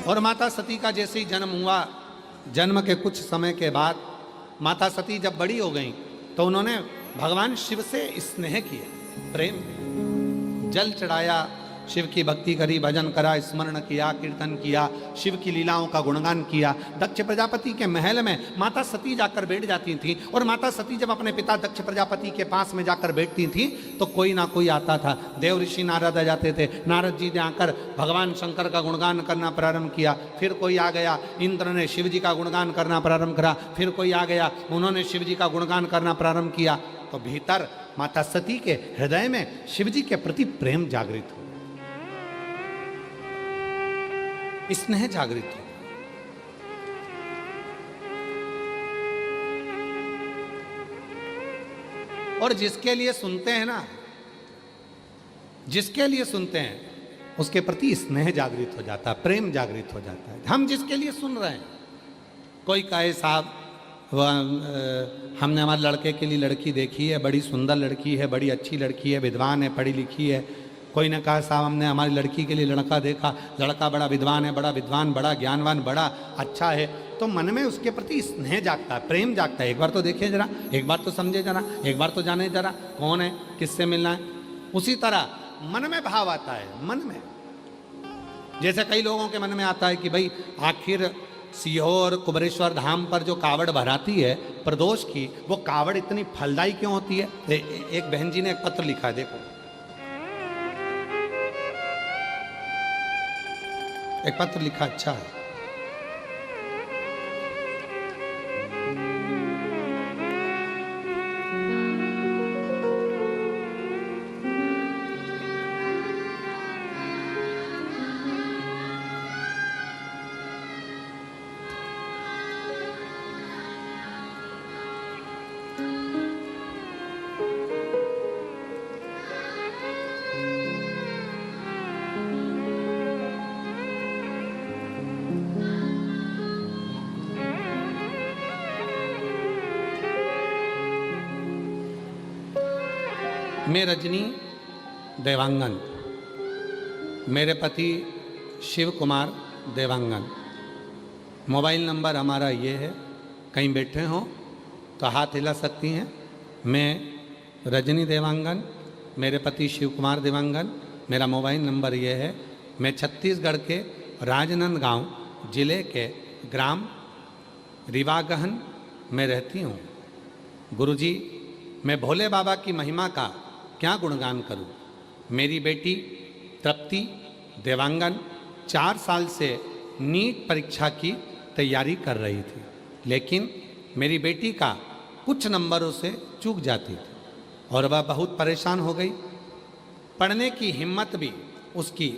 और माता सती का जैसे ही जन्म हुआ, जन्म के कुछ समय के बाद माता सती जब बड़ी हो गई तो उन्होंने भगवान शिव से स्नेह किया, प्रेम, जल चढ़ाया, शिव की भक्ति करी, भजन करा, स्मरण किया, कीर्तन किया, शिव की लीलाओं का गुणगान किया। दक्ष प्रजापति के महल में माता सती जाकर बैठ जाती थी और माता सती जब अपने पिता दक्ष प्रजापति के पास में जाकर बैठती थी तो कोई ना कोई आता था। देव ऋषि नारद आ जाते थे, नारद जी ने आकर भगवान शंकर का गुणगान करना प्रारंभ किया। फिर कोई आ गया, इंद्र ने शिव जी का गुणगान करना प्रारंभ करा। फिर कोई आ गया, उन्होंने शिव जी का गुणगान करना प्रारंभ किया। तो भीतर माता सती के हृदय में शिव जी के प्रति प्रेम जागृत हो, स्नेह जागृत हो। और जिसके लिए सुनते हैं ना, जिसके लिए सुनते हैं उसके प्रति स्नेह जागृत हो जाता है, प्रेम जागृत हो जाता है। हम जिसके लिए सुन रहे हैं, कोई कहे साहब हमने हमारे लड़के के लिए लड़की देखी है, बड़ी सुंदर लड़की है, बड़ी अच्छी लड़की है, विद्वान है, पढ़ी लिखी है। कोई ने कहा साहब हमने हमारी लड़की के लिए लड़का देखा, लड़का बड़ा विद्वान है, बड़ा विद्वान, बड़ा ज्ञानवान, बड़ा अच्छा है, तो मन में उसके प्रति स्नेह जागता है, प्रेम जागता है। एक बार तो देखिए जरा, एक बार तो समझे जरा, एक बार तो जाने जरा कौन है, किससे मिलना है। उसी तरह मन में भाव आता है, मन में। जैसे कई लोगों के मन में आता है कि भाई आखिर सीहोर कुबरेश्वर धाम पर जो कावड़ भराती है प्रदोष की, वो कावड़ इतनी फलदायी क्यों होती है? एक बहन जी ने एक पत्र लिखा है, देखो एक पत्र लिखा, अच्छा है। मैं रजनी देवांगन, मेरे पति शिव कुमार देवांगन। मोबाइल नंबर हमारा ये है, कहीं बैठे हों तो हाथ हिला सकती हैं। मैं रजनी देवांगन, मेरे पति शिव कुमार देवांगन, मेरा मोबाइल नंबर ये है। मैं छत्तीसगढ़ के राजनांदगांव जिले के ग्राम रिवागहन में रहती हूँ। गुरुजी, मैं भोले बाबा की महिमा का क्या गुणगान करूं? मेरी बेटी तृप्ति देवांगन 4 साल से नीट परीक्षा की तैयारी कर रही थी, लेकिन मेरी बेटी का कुछ नंबरों से चूक जाती थी और वह बहुत परेशान हो गई। पढ़ने की हिम्मत भी उसकी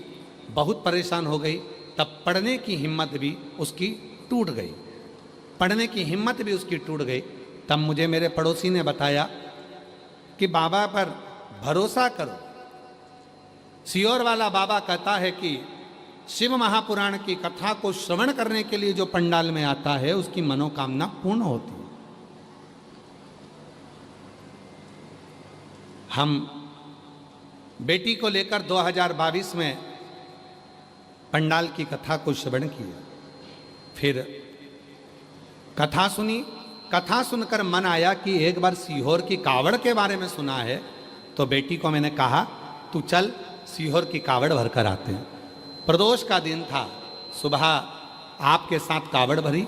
बहुत परेशान हो गई। तब पढ़ने की हिम्मत भी उसकी टूट गई, पढ़ने की हिम्मत भी उसकी टूट गई। तब मुझे मेरे पड़ोसी ने बताया कि बाबा पर भरोसा करो। सीहोर वाला बाबा कहता है कि शिव महापुराण की कथा को श्रवण करने के लिए जो पंडाल में आता है उसकी मनोकामना पूर्ण होती है। हम बेटी को लेकर 2022 में पंडाल की कथा को श्रवण किया, फिर कथा सुनी। कथा सुनकर मन आया कि एक बार सीहोर की कावड़ के बारे में सुना है, तो बेटी को मैंने कहा तू चल सीहोर की कावड़ भर कर आते हैं। प्रदोष का दिन था, सुबह आपके साथ कावड़ भरी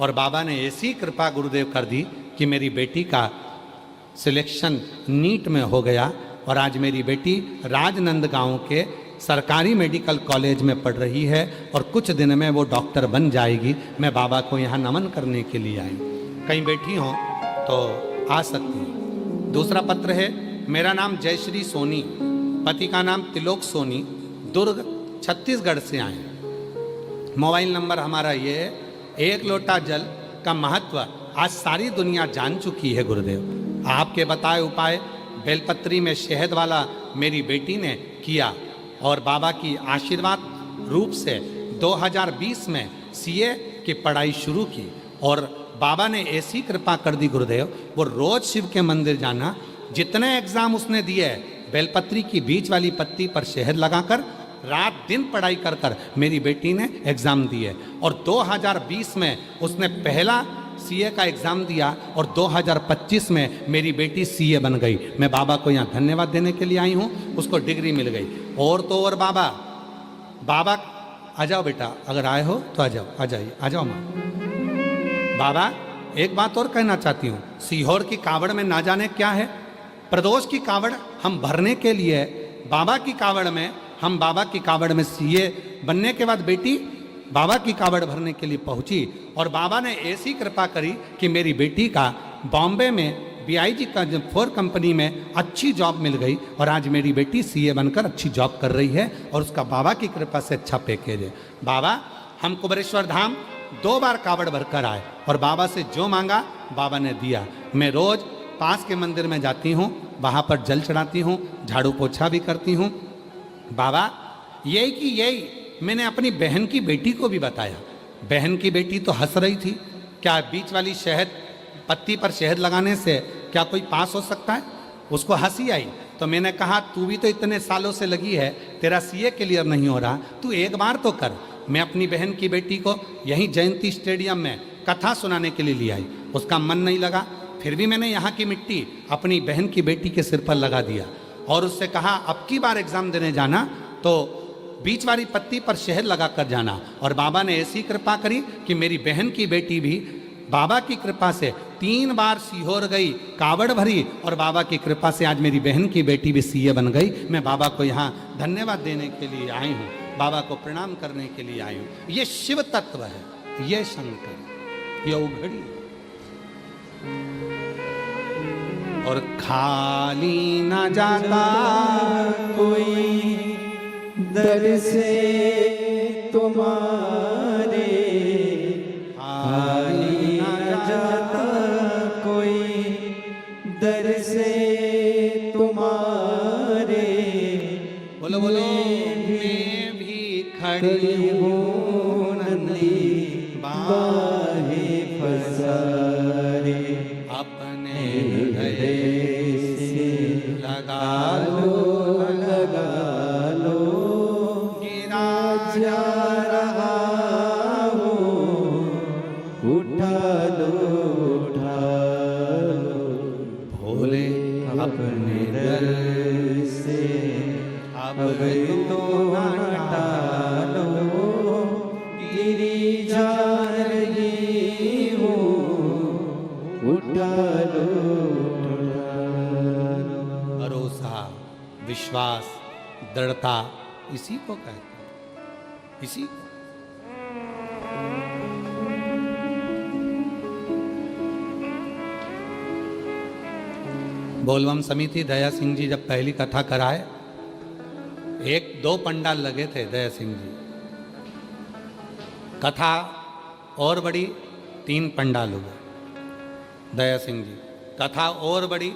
और बाबा ने ऐसी कृपा गुरुदेव कर दी कि मेरी बेटी का सिलेक्शन नीट में हो गया और आज मेरी बेटी राजनांदगांव के सरकारी मेडिकल कॉलेज में पढ़ रही है और कुछ दिन में वो डॉक्टर बन जाएगी। मैं बाबा को यहाँ नमन करने के लिए आई। कहीं बैठी हो तो आ सकती हैं। दूसरा पत्र है, मेरा नाम जयश्री सोनी, पति का नाम तिलोक सोनी, दुर्ग छत्तीसगढ़ से आए हैं। मोबाइल नंबर हमारा ये है। एक लोटा जल का महत्व आज सारी दुनिया जान चुकी है गुरुदेव। आपके बताए उपाय बेलपत्री में शहद वाला मेरी बेटी ने किया और बाबा की आशीर्वाद रूप से 2020 में सीए की पढ़ाई शुरू की और बाबा ने ऐसी कृपा कर दी गुरुदेव, वो रोज शिव के मंदिर जाना। जितने एग्जाम उसने दिए बेलपत्री की बीच वाली पत्ती पर शहद लगाकर रात दिन पढ़ाई कर कर मेरी बेटी ने एग्जाम दिए और 2020 में उसने पहला सीए का एग्जाम दिया और 2025 में मेरी बेटी सीए बन गई। मैं बाबा को यहाँ धन्यवाद देने के लिए आई हूँ, उसको डिग्री मिल गई। और तो और बाबा आ जाओ बेटा, अगर आए हो तो आ जाओ, आ जाइए, आ जाओ माँ। बाबा एक बात और कहना चाहती हूँ, सीहोर की कावड़ में ना जाने क्या है। प्रदोष की कावड़ हम भरने के लिए बाबा की कावड़ में, हम बाबा की कावड़ में सीए बनने के बाद बेटी बाबा की कावड़ भरने के लिए पहुंची और बाबा ने ऐसी कृपा करी कि मेरी बेटी का बॉम्बे में BIG का 4 कंपनी में अच्छी जॉब मिल गई और आज मेरी बेटी सीए बनकर अच्छी जॉब कर रही है और उसका बाबा की कृपा से अच्छा पैकेज है। बाबा हम कुबरेश्वर धाम 2 बार कावड़ भरकर आए और बाबा से जो मांगा बाबा ने दिया। मैं रोज पास के मंदिर में जाती हूँ, वहाँ पर जल चढ़ाती हूँ, झाड़ू पोछा भी करती हूँ। बाबा यही कि यही मैंने अपनी बहन की बेटी को भी बताया। बहन की बेटी तो हंस रही थी, क्या बीच वाली शहद पत्ती पर शहद लगाने से क्या कोई पास हो सकता है? उसको हंसी आई। तो मैंने कहा तू भी तो इतने सालों से लगी है, तेरा सीए क्लियर नहीं हो रहा, तू एक बार तो कर। मैं अपनी बहन की बेटी को यहीं जयंती स्टेडियम में कथा सुनाने के लिए ले आई, उसका मन नहीं लगा। फिर भी मैंने यहाँ की मिट्टी अपनी बहन की बेटी के सिर पर लगा दिया और उससे कहा अब की बार एग्ज़ाम देने जाना तो बीच वाली पत्ती पर शहद लगाकर जाना। और बाबा ने ऐसी कृपा करी कि मेरी बहन की बेटी भी बाबा की कृपा से 3 बार सीहोर गई, कावड़ भरी, और बाबा की कृपा से आज मेरी बहन की बेटी भी सीए बन गई। मैं बाबा को यहाँ धन्यवाद देने के लिए आई हूँ, बाबा को प्रणाम करने के लिए आई हूँ। ये शिव तत्व है, ये शंकर, ये उघड़ी। और खाली ना जाता कोई दर से तुम्हारे, खाली ना जाता कोई दर से तुम्हारे। बोलो बोलो, मैं भी खड़ी हूँ नंदी बाहे पसारे, अपने हृदय से लगा लगा लो, गिरा जा रहा हूँ, उठा लो उठा लो, भोले अपने दर से अब तो हटा लो, गिरी जा रही हूँ, उठा लो उठा लो। भरोसा, विश्वास, दृढ़ता, इसी को कहते हैं, इसी को। बोलबम समिति दया सिंह जी जब पहली कथा कराए, 1-2 पंडाल लगे थे दया सिंह जी। कथा और बड़ी, 3 पंडाल हुए दया सिंह जी। कथा और बड़ी,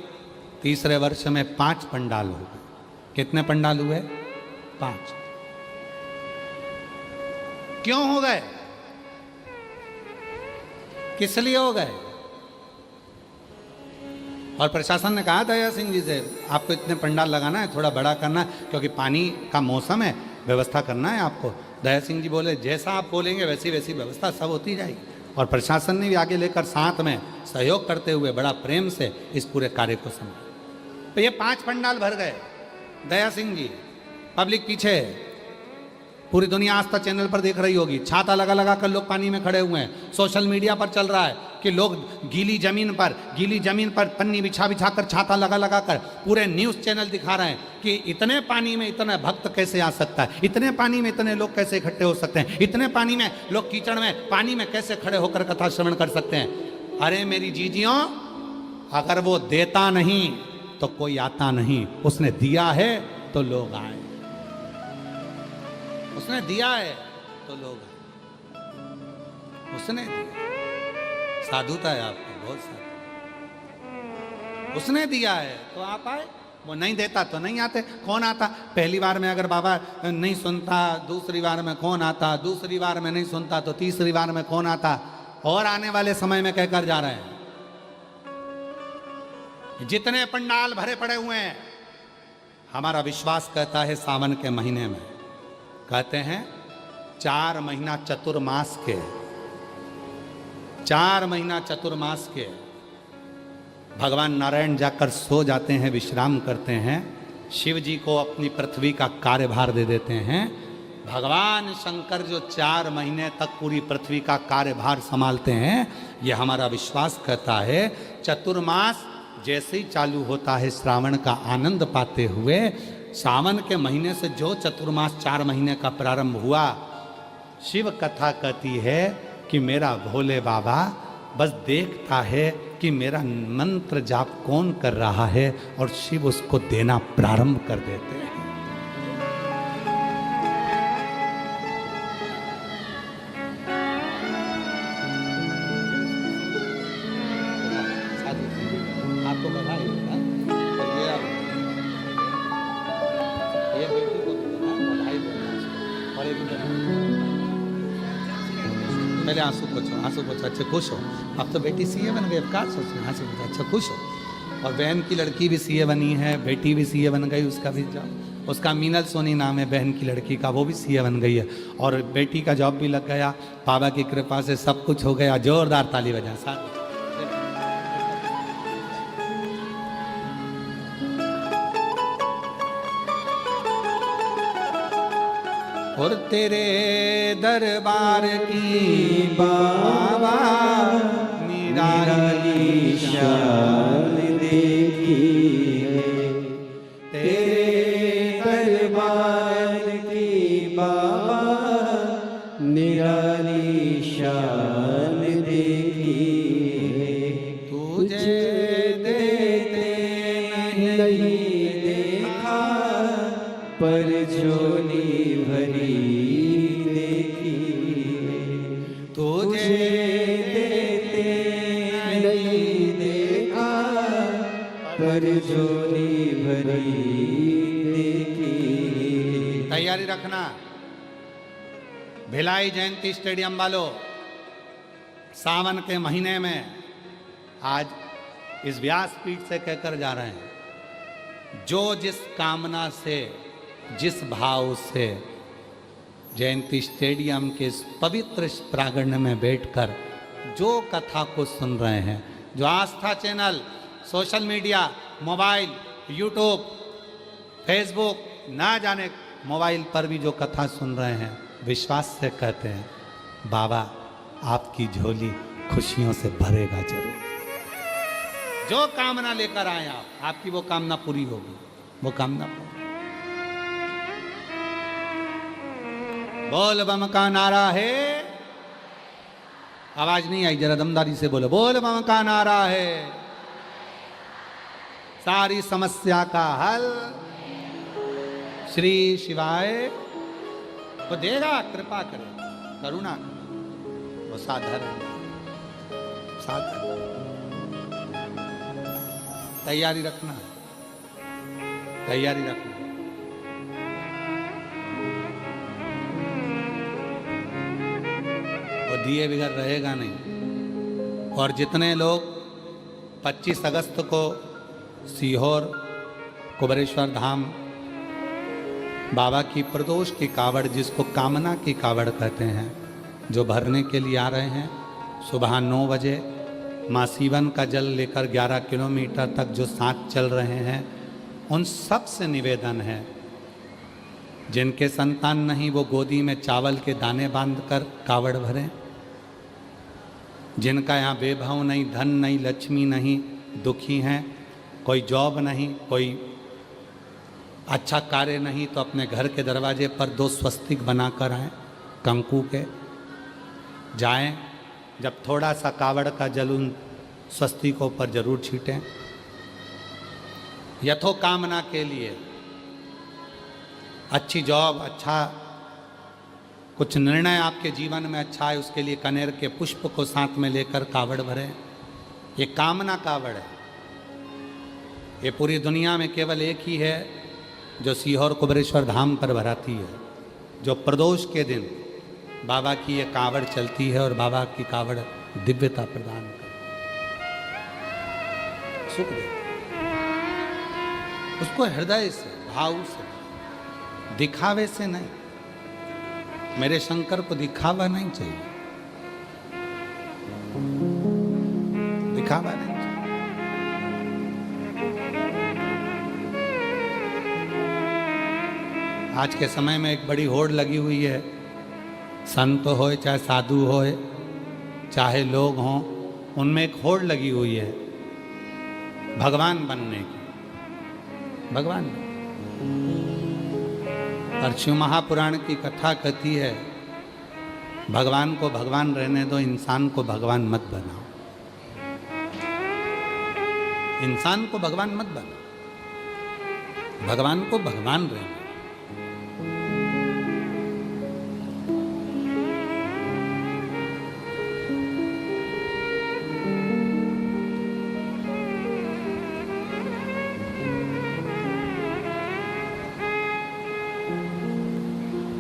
तीसरे वर्ष में 5 पंडाल हो गए। कितने पंडाल हुए? 5। क्यों हो गए? किस लिए हो गए? और प्रशासन ने कहा दया सिंह जी से, आपको इतने पंडाल लगाना है, थोड़ा बड़ा करना है, क्योंकि पानी का मौसम है, व्यवस्था करना है आपको। दया सिंह जी बोले, जैसा आप बोलेंगे वैसी वैसी व्यवस्था सब होती जाएगी। और प्रशासन ने भी आगे लेकर साथ में सहयोग करते हुए बड़ा प्रेम से इस पूरे कार्य को संभाला। तो ये 5 पंडाल भर गए। दया सिंह जी, पब्लिक पीछे है, पूरी दुनिया आस्था चैनल पर देख रही होगी, छाता लगा लगा कर लोग पानी में खड़े हुए हैं। सोशल मीडिया पर चल रहा है कि लोग गीली जमीन पर पन्नी बिछा बिछा कर, छाता लगा लगा कर, पूरे न्यूज़ चैनल दिखा रहे हैं कि इतने पानी में इतना भक्त कैसे आ सकता है, इतने पानी में इतने लोग कैसे इकट्ठे हो सकते हैं, इतने पानी में लोग कीचड़ में पानी में कैसे खड़े होकर कथा श्रवण कर सकते हैं। अरे मेरी जीजियों, अगर वो देता नहीं तो कोई आता नहीं, उसने दिया है तो लोग आए, उसने दिया है तो लोग आए, उसने दिया। साधुता है आपको, बहुत साधु। उसने दिया है तो आप आए, वो नहीं देता तो नहीं आते। कौन आता? पहली बार में अगर बाबा नहीं सुनता, दूसरी बार में कौन आता, दूसरी बार में नहीं सुनता तो तीसरी बार में कौन आता, और आने वाले समय में कहकर जा रहे हैं। जितने पंडाल भरे पड़े हुए हैं, हमारा विश्वास कहता है सावन के महीने में, कहते हैं 4 महीना चतुर्मास के, 4 महीना चतुर्मास के भगवान नारायण जाकर सो जाते हैं, विश्राम करते हैं। शिव जी को अपनी पृथ्वी का कार्यभार दे देते हैं। भगवान शंकर जो 4 महीने तक पूरी पृथ्वी का कार्यभार संभालते हैं, ये हमारा विश्वास कहता है। चतुर्मास जैसे ही चालू होता है, श्रावण का आनंद पाते हुए, सावन के महीने से जो चतुर्मास 4 महीने का प्रारंभ हुआ, शिव कथा कहती है कि मेरा भोले बाबा बस देखता है कि मेरा मंत्र जाप कौन कर रहा है, और शिव उसको देना प्रारंभ कर देते हैं। आपको बधाई हो, ये बेटी को बधाई देना, और एक पहले आंसू पोछो, अच्छे खुश हो। अब तो बेटी सीए बन गई, अब क्या सोच रहे हैं? आंसू पोछो, अच्छा खुश हो। और बहन की लड़की भी सीए बनी है, बेटी भी सीए बन गई, उसका भी जॉब, उसका मीनल सोनी नाम है बहन की लड़की का, वो भी सीए बन गई है, और बेटी का जॉब भी लग गया। बाबा की कृपा से सब कुछ हो गया। जोरदार ताली बजाएं साथ। और तेरे दरबार की बाबा निराली शान देखी है, तेरे दरबार की बाबा निराली शान देखी है। तुझे देते नहीं देखा पर झोली भरी देखी है। तुझे देते नहीं देखा पर झोली भरी देखी है। तैयारी रखना। भिलाई जयंती स्टेडियम वालों, सावन के महीने में आज इस व्यासपीठ से कहकर जा रहे हैं, जो जिस कामना से, जिस भाव से जयंती स्टेडियम के इस पवित्र इस प्रांगण में बैठकर जो कथा को सुन रहे हैं, जो Aastha channel, social media, mobile, YouTube, Facebook, ना जाने मोबाइल पर भी जो कथा सुन रहे हैं, विश्वास से कहते हैं बाबा आपकी झोली खुशियों से भरेगा जरूर। जो कामना लेकर आए आप, आपकी वो कामना पूरी होगी, वो कामना पूरी। बोल बम का नारा है, आवाज नहीं आई, जरा दमदारी से बोलो, बोल बम का नारा है, सारी समस्या का हल श्री शिवाय वो देगा, कृपा करे, करुणा करे, वो साधारण साधारण। तैयारी रखना, तैयारी रखना। वो दिए बगैर रहेगा नहीं। और जितने लोग 25 अगस्त को सीहोर कुबेरेश्वर धाम बाबा की प्रदोष की कावड़, जिसको कामना की कावड़ कहते हैं, जो भरने के लिए आ रहे हैं, सुबह 9 बजे माँ सीवन का जल लेकर 11 किलोमीटर तक जो साथ चल रहे हैं, उन सब से निवेदन है, जिनके संतान नहीं वो गोदी में चावल के दाने बांधकर कावड़ भरें। जिनका यहाँ बेभाव नहीं, धन नहीं, लक्ष्मी नहीं, दुखी हैं, कोई जॉब नहीं, कोई अच्छा कार्य नहीं, तो अपने घर के दरवाजे पर 2 स्वस्तिक बनाकर आएँ कंकु के, जाएं, जब थोड़ा सा कावड़ का जल उन स्वस्तिकों पर जरूर छीटें, यथो कामना के लिए। अच्छी जॉब, अच्छा कुछ निर्णय आपके जीवन में अच्छा है, उसके लिए कनेर के पुष्प को साथ में लेकर कावड़ भरें। ये कामना कावड़ है। ये पूरी दुनिया में केवल एक ही है जो सीहोर कुबेरेश्वर धाम पर भराती है, जो प्रदोष के दिन बाबा की ये कावड़ चलती है और बाबा की कावड़ दिव्यता प्रदान करती है, सुख दे उसको हृदय से, भाव से, दिखावे से नहीं। मेरे शंकर को दिखावा नहीं चाहिए, दिखावा नहीं चाहिए। आज के समय में एक बड़ी होड़ लगी हुई है, संत हो चाहे साधु हो चाहे लोग हों, उनमें एक होड़ लगी हुई है भगवान बनने की, भगवान। और शिव महापुराण की कथा कहती है, भगवान को भगवान रहने दो, इंसान को भगवान मत बनाओ। इंसान को भगवान मत बनाओ, भगवान को भगवान रहने।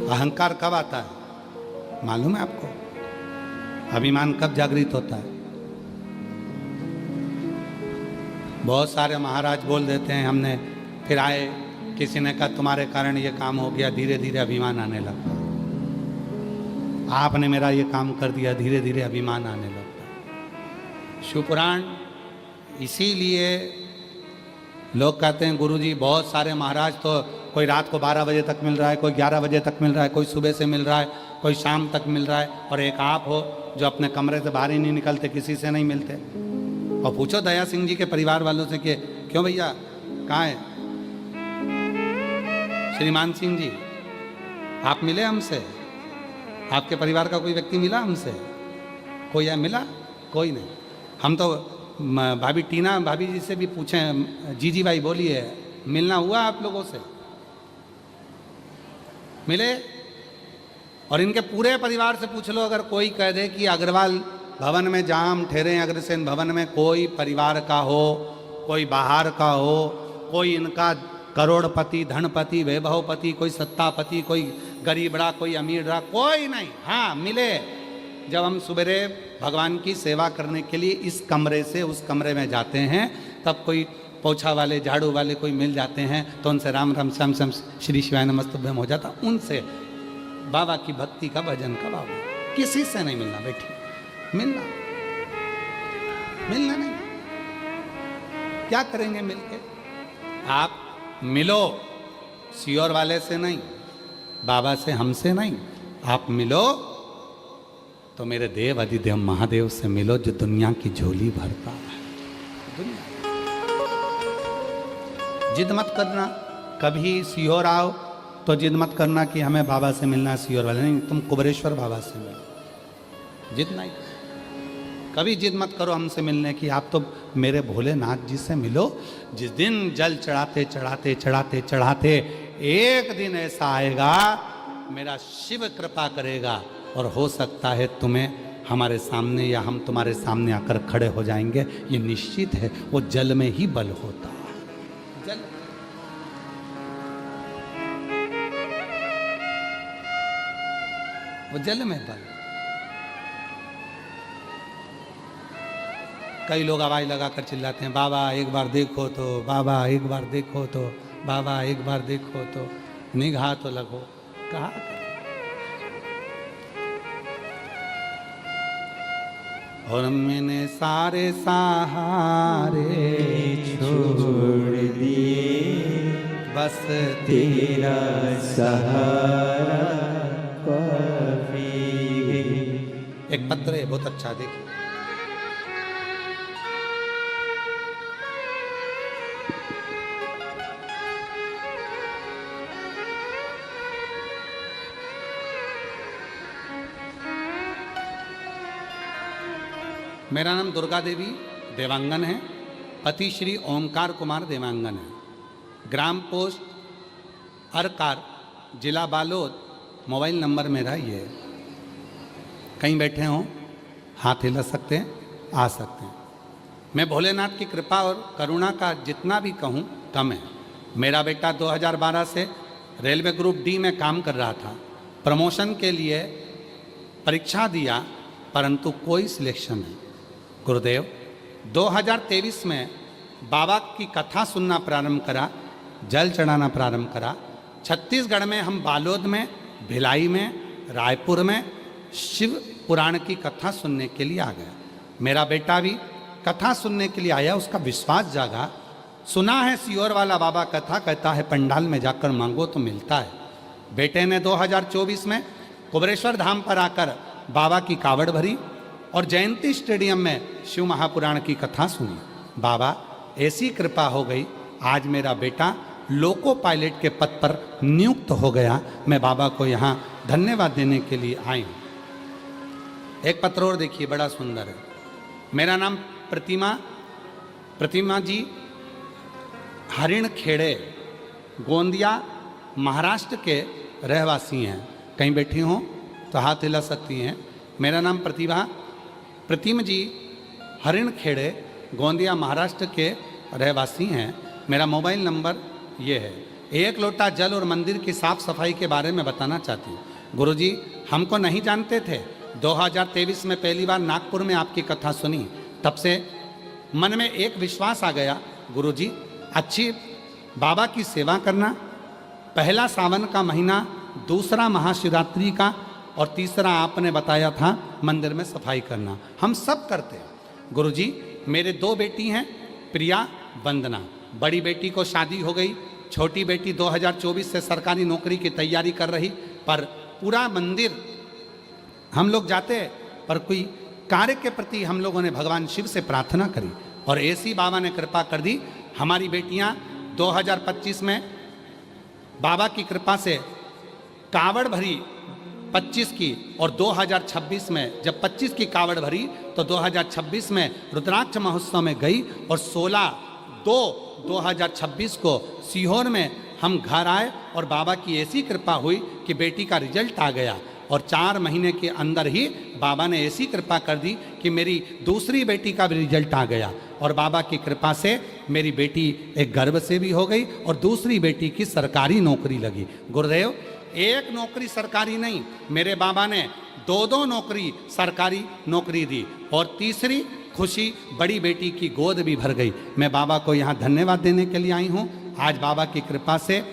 अहंकार कब आता है मालूम है आपको? अभिमान कब जागृत होता है? बहुत सारे महाराज बोल देते हैं हमने, फिर आए किसी ने कहा तुम्हारे कारण ये काम हो गया, धीरे धीरे अभिमान आने लगता। आपने मेरा ये काम कर दिया, धीरे धीरे अभिमान आने लगता। शिवपुराण इसीलिए लोग कहते हैं गुरुजी बहुत सारे महाराज तो कोई रात को 12 बजे तक मिल रहा है, कोई 11 बजे तक मिल रहा है, कोई सुबह से मिल रहा है, कोई शाम तक मिल रहा है, और एक आप हो जो अपने कमरे से बाहर ही नहीं निकलते, किसी से नहीं मिलते। और पूछो दया सिंह जी के परिवार वालों से कि क्यों भैया कहाँ है श्रीमान सिंह जी, आप मिले हमसे? आपके परिवार का कोई व्यक्ति मिला हमसे? कोई है मिला? कोई नहीं। हम तो भाभी टीना भाभी जी से भी पूछें, जी भाई बोलिए, मिलना हुआ आप लोगों से? मिले? और इनके पूरे परिवार से पूछ लो, अगर कोई कह दे कि अग्रवाल भवन में जहाँ हम ठहरे हैं अग्रसेन भवन में कोई परिवार का हो, कोई बाहर का हो, कोई इनका करोड़पति धनपति वैभवपति, कोई सत्तापति, कोई गरीबड़ा, कोई अमीरड़ा, कोई नहीं। हाँ मिले, जब हम सुबेरे भगवान की सेवा करने के लिए इस कमरे से उस कमरे में जाते हैं, तब कोई पोछा वाले झाड़ू वाले कोई मिल जाते हैं तो उनसे राम राम श्याम श्याम श्री शिवाय नमस्तुभ्यम हो जाता। उनसे बाबा की भक्ति का भजन का बाबा, किसी से नहीं मिलना बेटी, मिलना नहीं। क्या करेंगे मिलके? आप मिलो, सियोर वाले से नहीं, बाबा से, हमसे नहीं। आप मिलो तो मेरे देव अधिदेव महादेव से मिलो जो दुनिया की झोली भरता है। दुनिया जिद मत करना, कभी सियोर आओ तो जिद मत करना कि हमें बाबा से मिलना है, सियोर वाले नहीं, तुम कुबरेश्वर बाबा से मिलो। जिद नहीं, कभी जिद मत करो हमसे मिलने की, आप तो मेरे भोलेनाथ जी से मिलो। जिस दिन जल चढ़ाते चढ़ाते चढ़ाते चढ़ाते एक दिन ऐसा आएगा मेरा शिव कृपा करेगा और हो सकता है तुम्हें हमारे सामने या हम तुम्हारे सामने आकर खड़े हो जाएंगे, ये निश्चित है। वो जल में ही बल होता है, जल। वो जल में बल। कई लोग आवाज लगाकर चिल्लाते हैं, बाबा एक बार देखो तो, बाबा एक बार देखो तो, बाबा एक बार देखो तो, निगाह तो लगो। कहा और मैंने सारे सहारे छोड़ दिए, बस तेरा सहारा काफी है। एक पत्र है बहुत अच्छा, देखिए। मेरा नाम दुर्गा देवी देवांगन है, पति श्री ओमकार कुमार देवांगन है, ग्राम पोस्ट अरकार, जिला बालोद। मोबाइल नंबर मेरा ये है। कहीं बैठे हों हाथ हिला सकते हैं, आ सकते हैं। मैं भोलेनाथ की कृपा और करुणा का जितना भी कहूँ कम है। मेरा बेटा 2012 से रेलवे ग्रुप डी में काम कर रहा था, प्रमोशन के लिए परीक्षा दिया परंतु कोई सिलेक्शन नहीं। गुरुदेव 2023 में बाबा की कथा सुनना प्रारंभ करा, जल चढ़ाना प्रारंभ करा। छत्तीसगढ़ में हम बालोद में, भिलाई में, रायपुर में शिव पुराण की कथा सुनने के लिए आ गया। मेरा बेटा भी कथा सुनने के लिए आया, उसका विश्वास जागा। सुना है सियोर वाला बाबा कथा, कहता है पंडाल में जाकर मांगो तो मिलता है। बेटे ने 2024 में कुबरेश्वर धाम पर आकर बाबा की कावड़ भरी और जयंती स्टेडियम में शिव महापुराण की कथा सुनी। बाबा ऐसी कृपा हो गई, आज मेरा बेटा लोको पायलट के पद पर नियुक्त हो गया। मैं बाबा को यहाँ धन्यवाद देने के लिए आई हूँ। एक पत्र और देखिए, बड़ा सुंदर है। मेरा नाम प्रतिमा जी हरिण खेड़े गोंदिया महाराष्ट्र के रहवासी हैं। कहीं बैठी हों तो हाथ हिला सकती हैं। मेरा नाम प्रतिमा जी हरिण खेड़े गोंदिया महाराष्ट्र के रहवासी हैं। मेरा मोबाइल नंबर ये है। एक लोटा जल और मंदिर की साफ सफाई के बारे में बताना चाहती हूँ। गुरुजी हमको नहीं जानते थे, 2023 में पहली बार नागपुर में आपकी कथा सुनी, तब से मन में एक विश्वास आ गया, गुरुजी अच्छी बाबा की सेवा करना, पहला सावन का महीना, दूसरा महाशिवरात्रि का और तीसरा आपने बताया था मंदिर में सफाई करना, हम सब करते हैं। गुरुजी मेरे 2 बेटी हैं, प्रिया वंदना। बड़ी बेटी को शादी हो गई, छोटी बेटी 2024 से सरकारी नौकरी की तैयारी कर रही, पर पूरा मंदिर हम लोग जाते, पर कोई कार्य के प्रति हम लोगों ने भगवान शिव से प्रार्थना करी और ऐसी बाबा ने कृपा कर दी। हमारी बेटियां 2025 में बाबा की कृपा से कावड़ भरी 25 की, और 2026 में जब 25 की कावड़ भरी तो 2026 में रुद्राक्ष महोत्सव में गई, और 16/2/2026 को सीहोर में हम घर आए और बाबा की ऐसी कृपा हुई कि बेटी का रिजल्ट आ गया, और 4 महीने के अंदर ही बाबा ने ऐसी कृपा कर दी कि मेरी दूसरी बेटी का भी रिजल्ट आ गया, और बाबा की कृपा से मेरी बेटी एक गर्भ से भी हो गई और दूसरी बेटी की सरकारी नौकरी लगी। गुरुदेव, एक नौकरी सरकारी नहीं, मेरे बाबा ने 2 नौकरी सरकारी नौकरी दी, और तीसरी खुशी बड़ी बेटी की गोद भी भर गई। मैं बाबा को यहाँ धन्यवाद देने के लिए आई हूँ। आज बाबा की कृपा से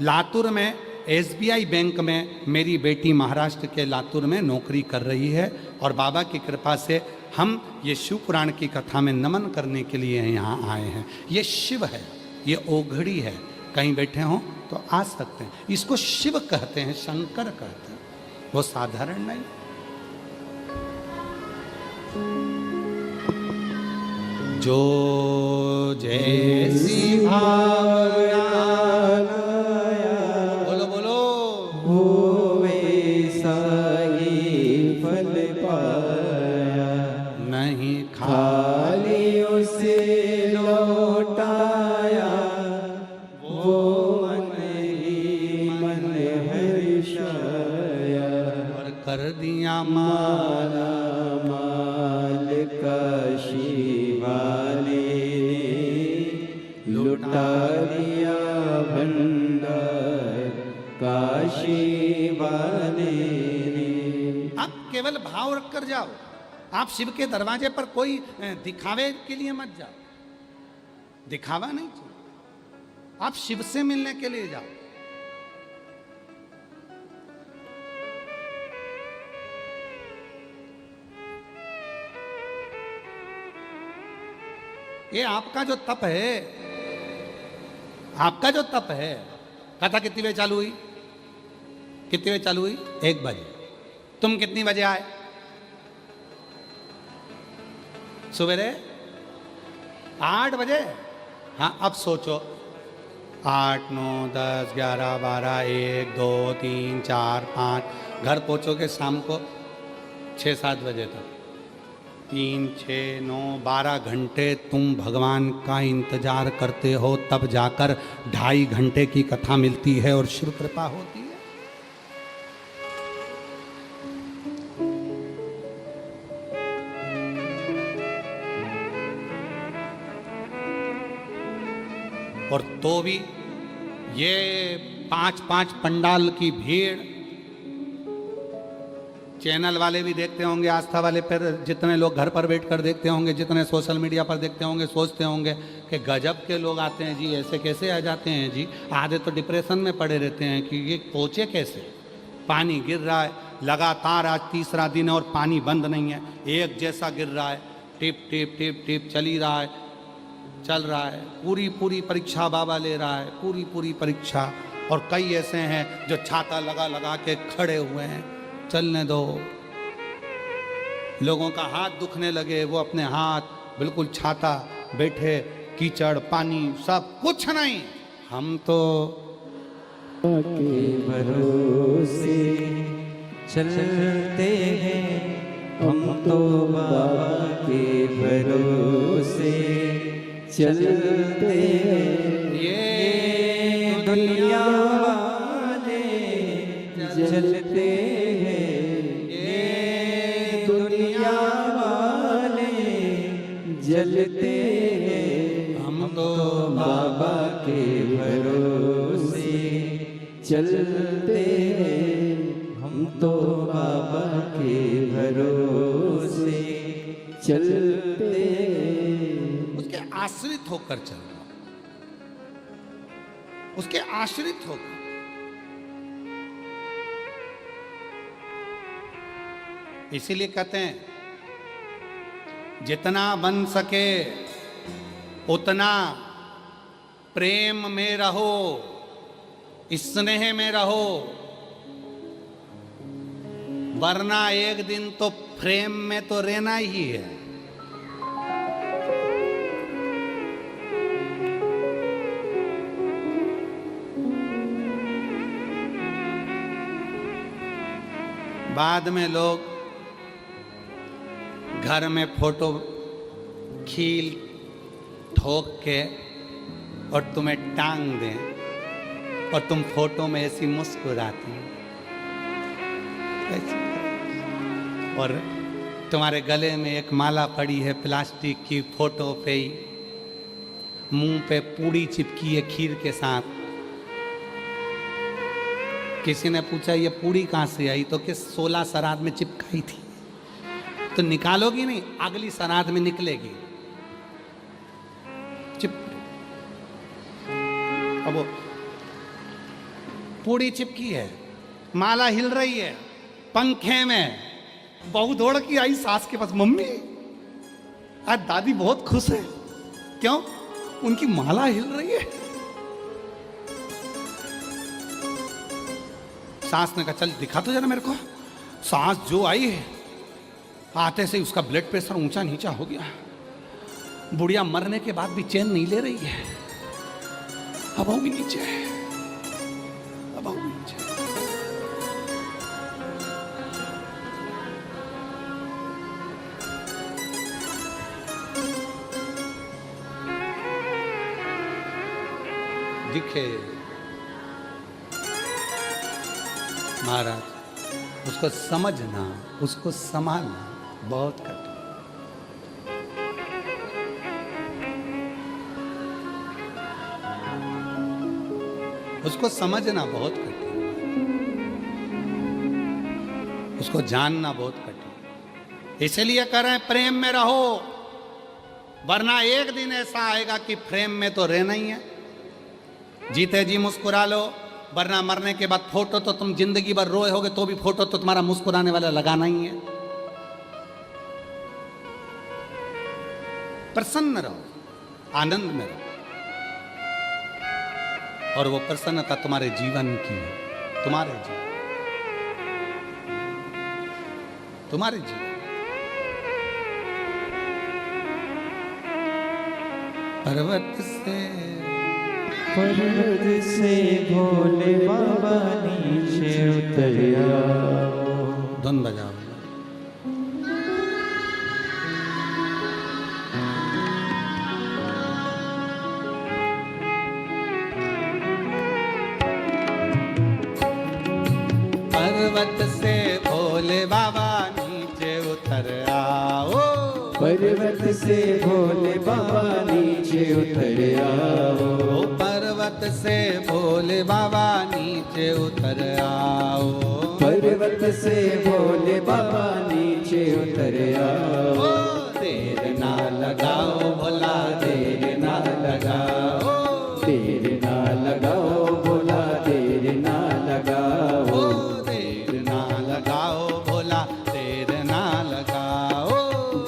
लातूर में SBI बैंक में मेरी बेटी महाराष्ट्र के लातूर में नौकरी कर रही है, और बाबा की कृपा से हम ये शिव पुराण की कथा में नमन करने के लिए यहाँ आए हैं। ये शिव है, ये ओघड़ी है, कहीं बैठे हों तो आ सकते हैं। इसको शिव कहते हैं, शंकर कहते हैं, वो साधारण नहीं। जो जैसी भावना, बोलो बोलो, वो वैसा ही फल पाया, नहीं खाली उसे लौटाया, वो मन ही मन हर्षाया, और कर दिया माला माल काशी वाले ने लुटा दिया भंडार काशी वाले ने। आप केवल भाव रख कर जाओ, आप शिव के दरवाजे पर कोई दिखावे के लिए मत जाओ, दिखावा नहीं चाहिए, आप शिव से मिलने के लिए जाओ। ये आपका जो तप है, आपका जो तप है, कथा कितनी बजे चालू हुई? कितनी बजे चालू हुई? 1 बजे। तुम कितनी बजे आए? सवेरे 8 बजे। हाँ, अब सोचो, 8, 9, 10, 11, 12, 1, 2, 3, 4, 5, घर पहुंचोगे शाम को 6-7 बजे तक। 3, 6, 9, 12 घंटे तुम भगवान का इंतजार करते हो, तब जाकर 2.5 घंटे की कथा मिलती है और शिव कृपा होती है। और तो भी ये 5-5 पंडाल की भीड़, चैनल वाले भी देखते होंगे, आस्था वाले, फिर जितने लोग घर पर बैठकर देखते होंगे, जितने सोशल मीडिया पर देखते होंगे, सोचते होंगे कि गजब के लोग आते हैं जी, ऐसे कैसे आ जाते हैं जी। आधे तो डिप्रेशन में पड़े रहते हैं कि ये पहुँचे कैसे। पानी गिर रहा है लगातार, आज 3रा दिन है और पानी बंद नहीं है, एक जैसा गिर रहा है, टिप टिप टिप टिप चल ही रहा है, चल रहा है। पूरी परीक्षा बाबा ले रहा है, पूरी परीक्षा। और कई ऐसे हैं जो छाता लगा के खड़े हुए हैं, चलने दो। लोगों का हाथ दुखने लगे, वो अपने हाथ बिल्कुल छाता बैठे, कीचड़ पानी सब कुछ नहीं। हम तो के भरोसे चलते हैं, हम तो बाबा के भरोसे चलते हैं। ये दुनिया वाले जलते हैं, ये दुनिया वाले जलते हैं। हम तो बाबा के भरोसे चलते हैं, हम तो बाबा के भरोसे चलते हैं। उसके आश्रित होकर चल रहा, उसके आश्रित होकर। इसीलिए कहते हैं जितना बन सके उतना प्रेम में रहो, स्नेह में रहो, वरना एक दिन तो फ्रेम में तो रहना ही है। बाद में लोग घर में फोटो खील ठोक के और तुम्हें टांग दें और तुम फोटो में ऐसी मुस्कुराती और तुम्हारे गले में एक माला पड़ी है प्लास्टिक की, फोटो पे ही मुंह पे पूड़ी चिपकी है खीर के साथ। किसी ने पूछा ये पूड़ी कहाँ से आई, तो कि 16 श्राद्ध में चिपकाई थी। तो निकालोगी नहीं, अगली श्राद्ध में निकलेगी चिप। अब वो पूड़ी चिपकी है, माला हिल रही है पंखे में। बहू दौड़ की आई सास के पास, मम्मी आज दादी बहुत खुश है। क्यों? उनकी माला हिल रही है। सास ने कहा चल दिखा तो जरा मेरे को। सास जो आई है, आते से उसका ब्लड प्रेशर ऊंचा नीचा हो गया। बुढ़िया मरने के बाद भी चैन नहीं ले रही है। अब आओगी नीचे, अब आओगी नीचे। दिखे महाराज, उसको समझना, उसको संभालना बहुत कठिन। उसको समझना बहुत कठिन, उसको जानना बहुत कठिन। इसलिए करें प्रेम में रहो, वरना एक दिन ऐसा आएगा कि फ्रेम में तो रहना ही है। जीते जी मुस्कुरा लो, वरना मरने के बाद फोटो तो तुम जिंदगी भर रोए होगे तो भी फोटो तो तुम्हारा मुस्कुराने वाला लगाना ही है। प्रसन्न रहो, आनंद में रहो, और वो प्रसन्नता तुम्हारे जीवन की है। तुम्हारे जीवन, तुम्हारे जीवन। पर्वत से भोले बाबा नीचे उतर आओ। धुन बजाओ। पर्वत से भोले बाबा नीचे उतर आओ। पर्वत से भोले बाबा नीचे उतर आओ। पर्वत से भोले बाबा नीचे उतर आओ। पर्वत से भोले बाबा नीचे उतर आओ। देर ना लगाओ भोला, देर ना लगाओ। देर ना लगाओ भोला, देर ना लगाओ। देर ना लगाओ भोला, देर ना लगाओ।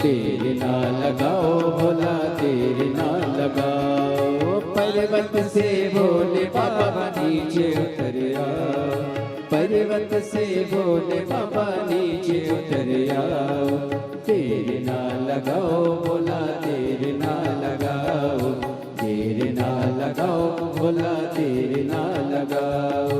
देर ना लगाओ भोला, देर ना लगाओ। पर्वत से भोले बाबा नीचे उतर आओ। पर्वत से भोले बाबा नीचे उतर आओ। देर ना लगाओ भोला, देर ना लगाओ। देर ना लगाओ भोला, देर ना लगाओ।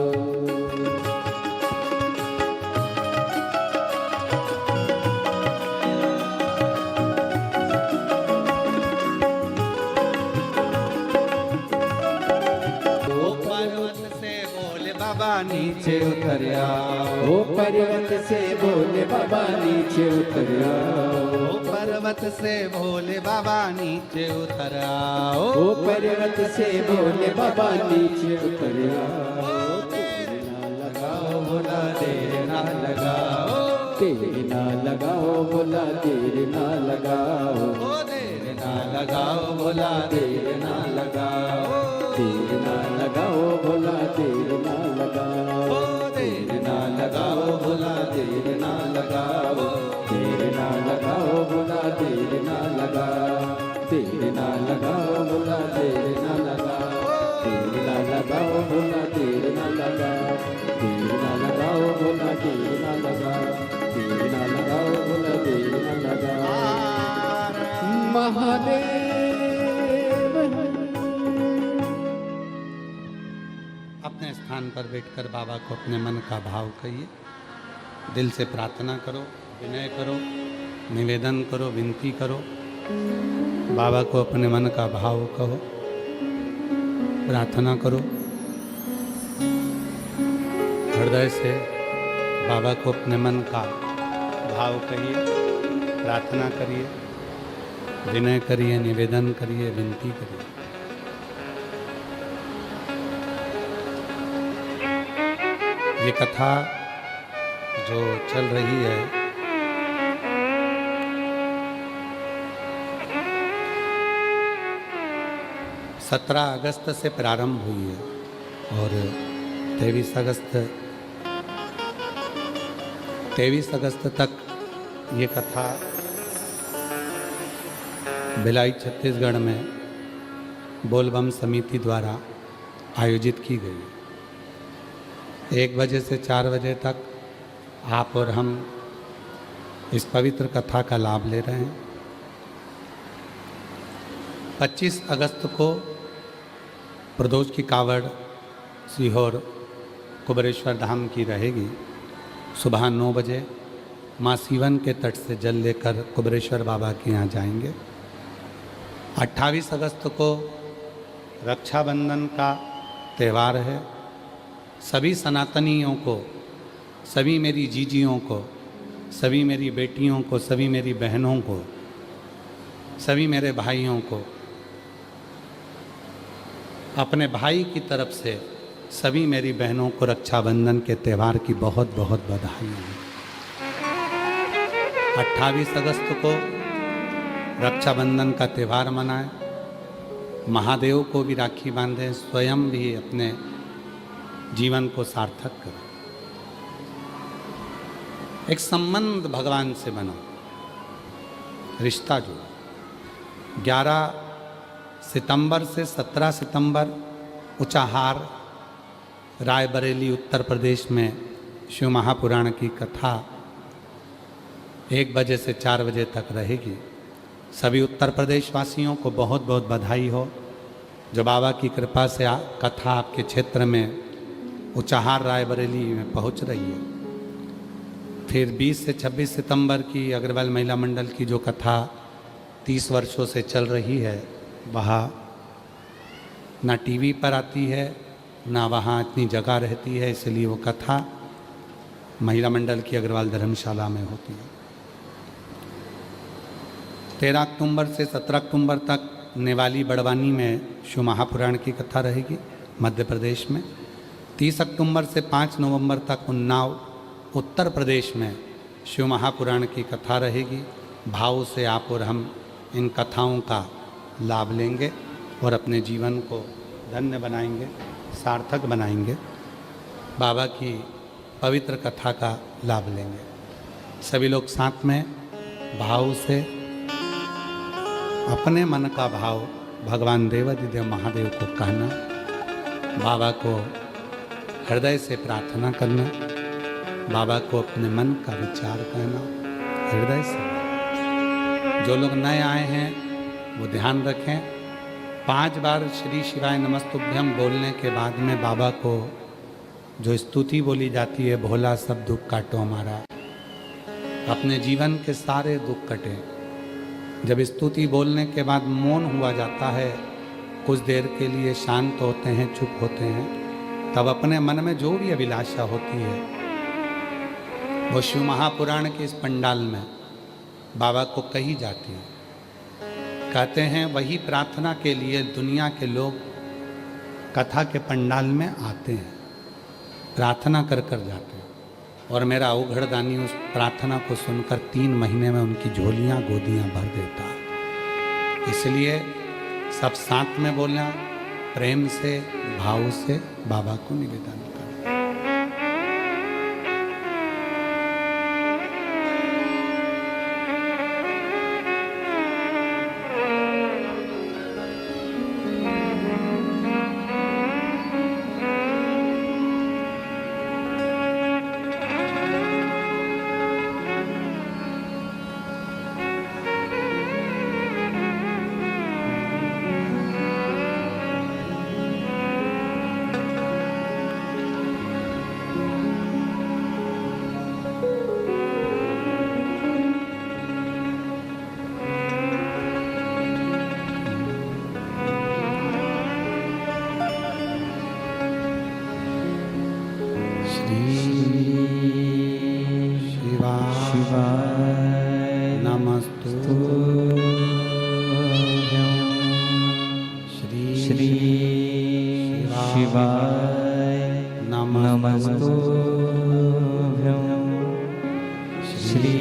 नीचे उतर आओ। ओ पर्वत से भोले बाबा नीचे उतर आओ। पर्वत से भोले बाबा नीचे उतर आओ। ओ पर्वत से भोले बाबा नीचे उतर आओ। देर ना लगाओ भोला, देर ना लगाओ। देर ना लगाओ भोला, देर ना लगाओ। देर ना लगाओ भोला, देर ना लगाओ। देर ना लगाओ भोला, देर ना लगाओ। देर ना लगाओ भोला, देर ना लगाओ। देर ना लगाओ भोला, देर ना लगाओ। देर ना लगाओ भोला, देर ना लगाओ। देर ना लगाओ, देर ना लगाओ, बोला देर ना लगाओ। महादेव अपने स्थान पर बैठकर बाबा को अपने मन का भाव कहिए, दिल से प्रार्थना करो, विनय करो, निवेदन करो, विनती करो। बाबा को अपने मन का भाव कहो, प्रार्थना करो, हृदय से बाबा को अपने मन का भाव कहिए, प्रार्थना करिए, विनय करिए, निवेदन करिए, विनती करिए। ये कथा जो चल रही है, सत्रह अगस्त से प्रारंभ हुई है और 23 अगस्त तक ये कथा भिलाई छत्तीसगढ़ में बोलबम समिति द्वारा आयोजित की गई। 1 बजे से 4 बजे तक आप और हम इस पवित्र कथा का लाभ ले रहे हैं। 25 अगस्त को प्रदोष की कावड़ सीहोर कुबेरेश्वर धाम की रहेगी। सुबह 9 बजे माँ सीवन के तट से जल लेकर कुबेरेश्वर बाबा के यहाँ जाएंगे। 28 अगस्त को रक्षाबंधन का त्यौहार है। सभी सनातनियों को, सभी मेरी जीजियों को, सभी मेरी बेटियों को, सभी मेरी बहनों को, सभी मेरे भाइयों को, अपने भाई की तरफ से सभी मेरी बहनों को रक्षाबंधन के त्यौहार की बहुत बहुत बधाई है। 28 अगस्त को रक्षाबंधन का त्यौहार मनाएं, महादेव को भी राखी बांधें, स्वयं भी अपने जीवन को सार्थक करें। एक संबंध भगवान से बनो, रिश्ता जोड़ो। 11 सितंबर से 17 सितंबर ऊंचाहार रायबरेली उत्तर प्रदेश में शिव महापुराण की कथा 1 बजे से 4 बजे तक रहेगी। सभी उत्तर प्रदेश वासियों को बहुत बहुत बधाई हो जो बाबा की कृपा से कथा आपके क्षेत्र में ऊंचाहार रायबरेली में पहुंच रही है। फिर 20 से 26 सितंबर की अग्रवाल महिला मंडल की जो कथा 30 वर्षों से चल रही है, वहाँ ना टीवी पर आती है, ना वहाँ इतनी जगह रहती है, इसलिए वो कथा महिला मंडल की अग्रवाल धर्मशाला में होती है। 13 अक्टूबर से 17 अक्टूबर तक नेवाली बड़वानी में शिव महापुराण की कथा रहेगी मध्य प्रदेश में। 30 अक्टूबर से 5 नवंबर तक उन्नाव उत्तर प्रदेश में शिव महापुराण की कथा रहेगी। भाव से आप और हम इन कथाओं का लाभ लेंगे और अपने जीवन को धन्य बनाएंगे, सार्थक बनाएंगे। बाबा की पवित्र कथा का लाभ लेंगे। सभी लोग साथ में भाव से अपने मन का भाव भगवान देवाधिदेव महादेव को कहना, बाबा को हृदय से प्रार्थना करना, बाबा को अपने मन का विचार कहना हृदय से। जो लोग नए आए हैं वो ध्यान रखें, 5 बार श्री शिवाय नमस्तुभ्यम बोलने के बाद में बाबा को जो स्तुति बोली जाती है, भोला सब दुख काटो हमारा, अपने जीवन के सारे दुख कटे। जब स्तुति बोलने के बाद मौन हुआ जाता है, कुछ देर के लिए शांत होते हैं, चुप होते हैं, तब अपने मन में जो भी अभिलाषा होती है वो शिव महापुराण के इस पंडाल में बाबा को कही जाती है। कहते हैं वही प्रार्थना के लिए दुनिया के लोग कथा के पंडाल में आते हैं, प्रार्थना कर कर जाते हैं। और मेरा उघड़दानी उस प्रार्थना को सुनकर 3 महीने में उनकी झोलियाँ गोदियाँ भर देता है। इसलिए सब साथ में बोलना, प्रेम से भाव से बाबा को निवेदन करना। श्री शिवाय नमस्तुभ्यं श्री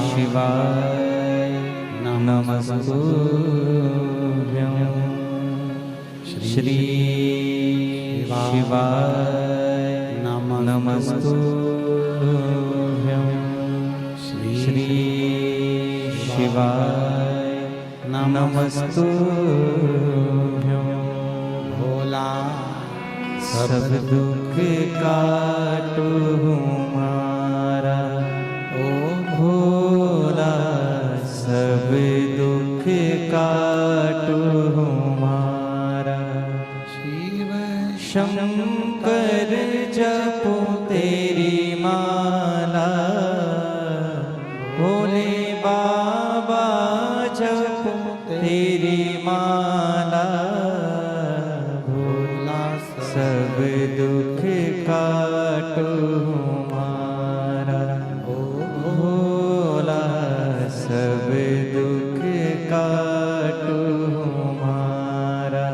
शिवाय नमस्तुभ्यं श्री शिवाय नमस्तुभ्यं श्री शिवाय नमस्तुभ्यं भोला सब दुख काटो हमारा ओ भोला सब दुख काटो हमारा शिव शंकर जपो तेरी माला भोले बाबा जपो तेरी माला भोला सब दुख काटो हमारा ओ भोला सब दुख काटो हमारा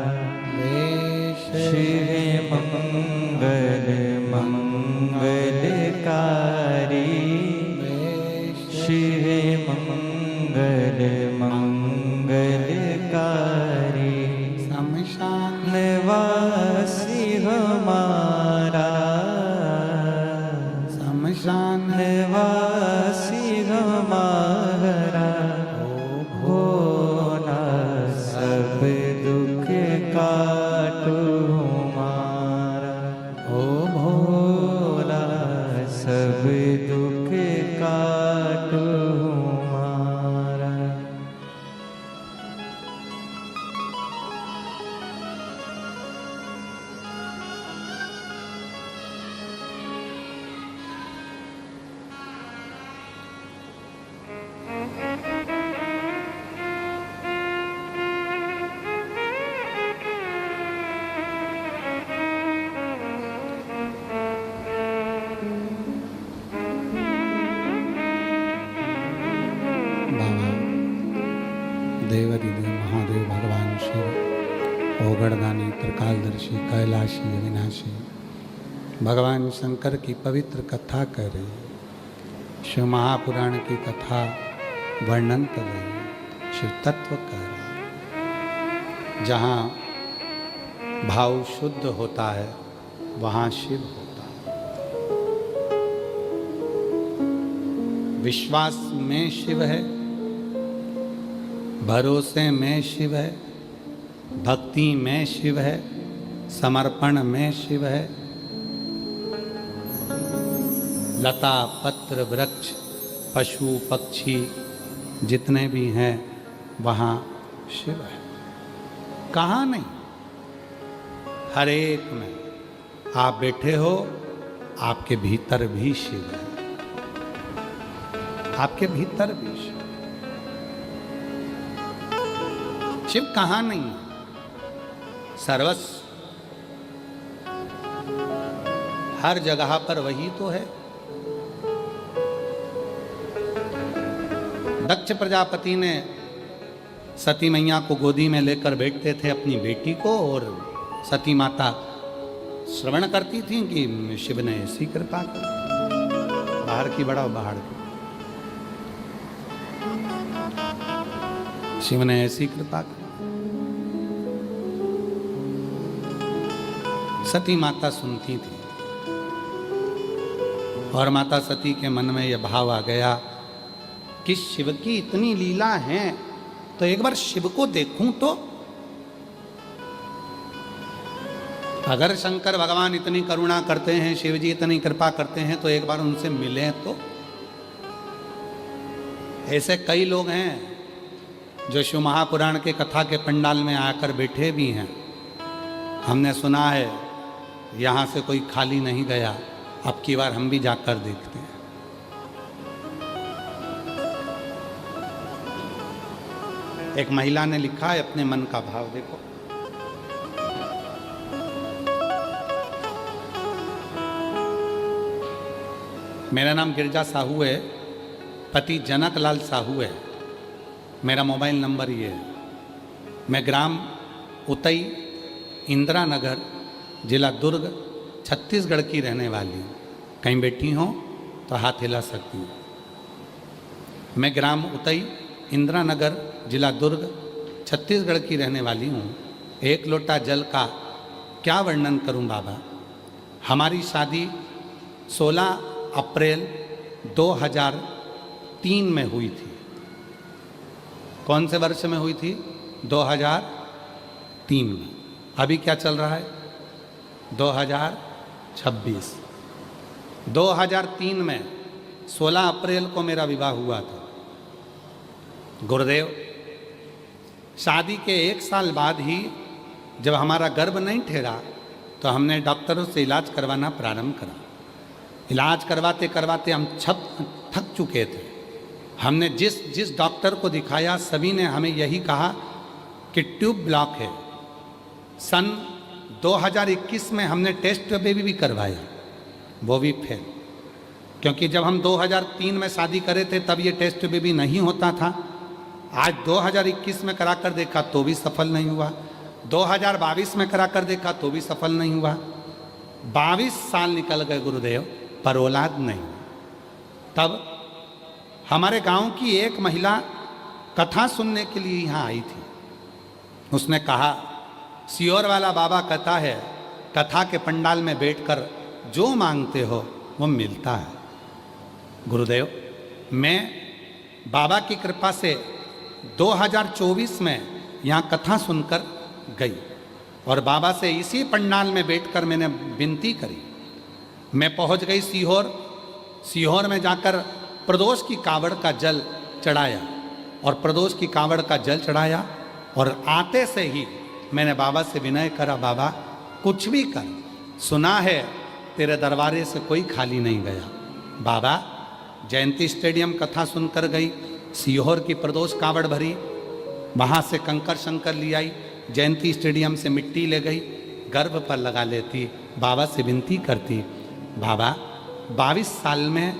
शिव मंगल मंगलकारी शिव मंगल मंगलकारी शमशान निवासी हमारा शमशान निवासी हमारा भोला सब दुख काटो हमारा ओ भोला सब दुख काटो हमारा बाबा देवादिदेव महादेव भगवान शिव ओगड़दानी त्रिकालदर्शी कैलाशी अविनाशी भगवान शंकर की पवित्र कथा कर रही शिव महापुराण की कथा वर्णन कर रही शिव तत्व कर रही जहाँ भाव शुद्ध होता है वहाँ शिव होता है। विश्वास में शिव है, भरोसे में शिव है, भक्ति में शिव है, समर्पण में शिव है, लता पत्र वृक्ष पशु पक्षी जितने भी हैं वहाँ शिव है। कहाँ नहीं, हर एक में आप बैठे हो, आपके भीतर भी शिव है, आपके भीतर भी शिव। शिव कहाँ नहीं है, सर्वस्व हर जगह पर वही तो है। दक्ष प्रजापति ने सती मैया को गोदी में लेकर बैठते थे अपनी बेटी को, और सती माता श्रवण करती थी कि शिव ने ऐसी कृपा कर, बाहर की बढ़ाओ, बाहर की, शिव ने ऐसी कृपा कर। सती माता सुनती थी और माता सती के मन में यह भाव आ गया कि शिव की इतनी लीला है तो एक बार शिव को देखूं तो। अगर शंकर भगवान इतनी करुणा करते हैं, शिव जी इतनी कृपा करते हैं, तो एक बार उनसे मिलें तो। ऐसे कई लोग हैं जो शिव महापुराण के कथा के पंडाल में आकर बैठे भी हैं। हमने सुना है यहाँ से कोई खाली नहीं गया, अब की बार हम भी जाकर देखते हैं। एक महिला ने लिखा है अपने मन का भाव, देखो। मेरा नाम गिरजा साहू है, पति जनक लाल साहू है, मेरा मोबाइल नंबर ये है। मैं ग्राम उतई इंदिरा नगर जिला दुर्ग छत्तीसगढ़ की रहने वाली हूँ। कहीं बैठी हो तो हाथ हिला सकती हूँ। मैं ग्राम उतई इंदिरा नगर जिला दुर्ग छत्तीसगढ़ की रहने वाली हूँ। एक लोटा जल का क्या वर्णन करूँ बाबा। हमारी शादी 16 अप्रैल 2003 में हुई थी। कौन से वर्ष में हुई थी? 2003 में। अभी क्या चल रहा है? 2026। 2003 में 16 अप्रैल को मेरा विवाह हुआ था। गुरुदेव, शादी के 1 साल बाद ही जब हमारा गर्भ नहीं ठहरा तो हमने डॉक्टरों से इलाज करवाना प्रारंभ करा। इलाज करवाते करवाते हम थक चुके थे। हमने जिस डॉक्टर को दिखाया सभी ने हमें यही कहा कि ट्यूब ब्लॉक है। सन 2021 में हमने टेस्ट बेबी भी करवाया, वो भी फेल। क्योंकि जब हम 2003 में शादी करे थे तब ये टेस्ट बेबी नहीं होता था। आज 2021 में कराकर देखा तो भी सफल नहीं हुआ। 2022 में कराकर देखा तो भी सफल नहीं हुआ। 22 साल निकल गए गुरुदेव, पर औलाद नहीं। तब हमारे गांव की एक महिला कथा सुनने के लिए यहाँ आई थी। उसने कहा, सियोर वाला बाबा कहता है कथा के पंडाल में बैठकर जो मांगते हो वो मिलता है। गुरुदेव, मैं बाबा की कृपा से 2024 में यहाँ कथा सुनकर गई और बाबा से इसी पंडाल में बैठकर मैंने विनती करी। मैं पहुँच गई सीहोर। सीहोर में जाकर प्रदोष की कावड़ का जल चढ़ाया और प्रदोष की कावड़ का जल चढ़ाया और आते से ही मैंने बाबा से विनय करा, बाबा कुछ भी कर, सुना है तेरे दरबारे से कोई खाली नहीं गया। बाबा जयंती स्टेडियम कथा सुनकर गई, सीहोर की प्रदोष कावड़ भरी, वहाँ से कंकर शंकर ले आई, जयंती स्टेडियम से मिट्टी ले गई, गर्भ पर लगा लेती, बाबा से विनती करती, बाबा 22 साल में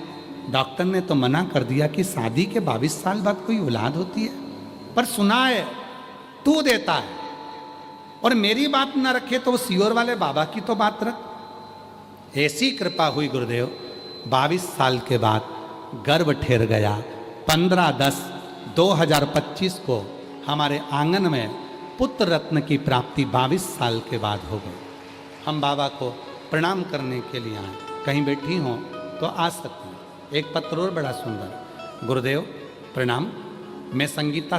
डॉक्टर ने तो मना कर दिया कि शादी के 22 साल बाद कोई औलाद होती है, पर सुना है तू देता है और मेरी बात ना रखे तो वो सीहोर वाले बाबा की तो बात रख। ऐसी कृपा हुई गुरुदेव, 22 साल के बाद गर्भ ठहर गया। 15/10/2025 को हमारे आंगन में पुत्र रत्न की प्राप्ति 22 साल के बाद हो गई। हम बाबा को प्रणाम करने के लिए आए। कहीं बैठी हो तो आ सकती हैं। एक पत्र और बड़ा सुंदर। गुरुदेव प्रणाम। मैं संगीता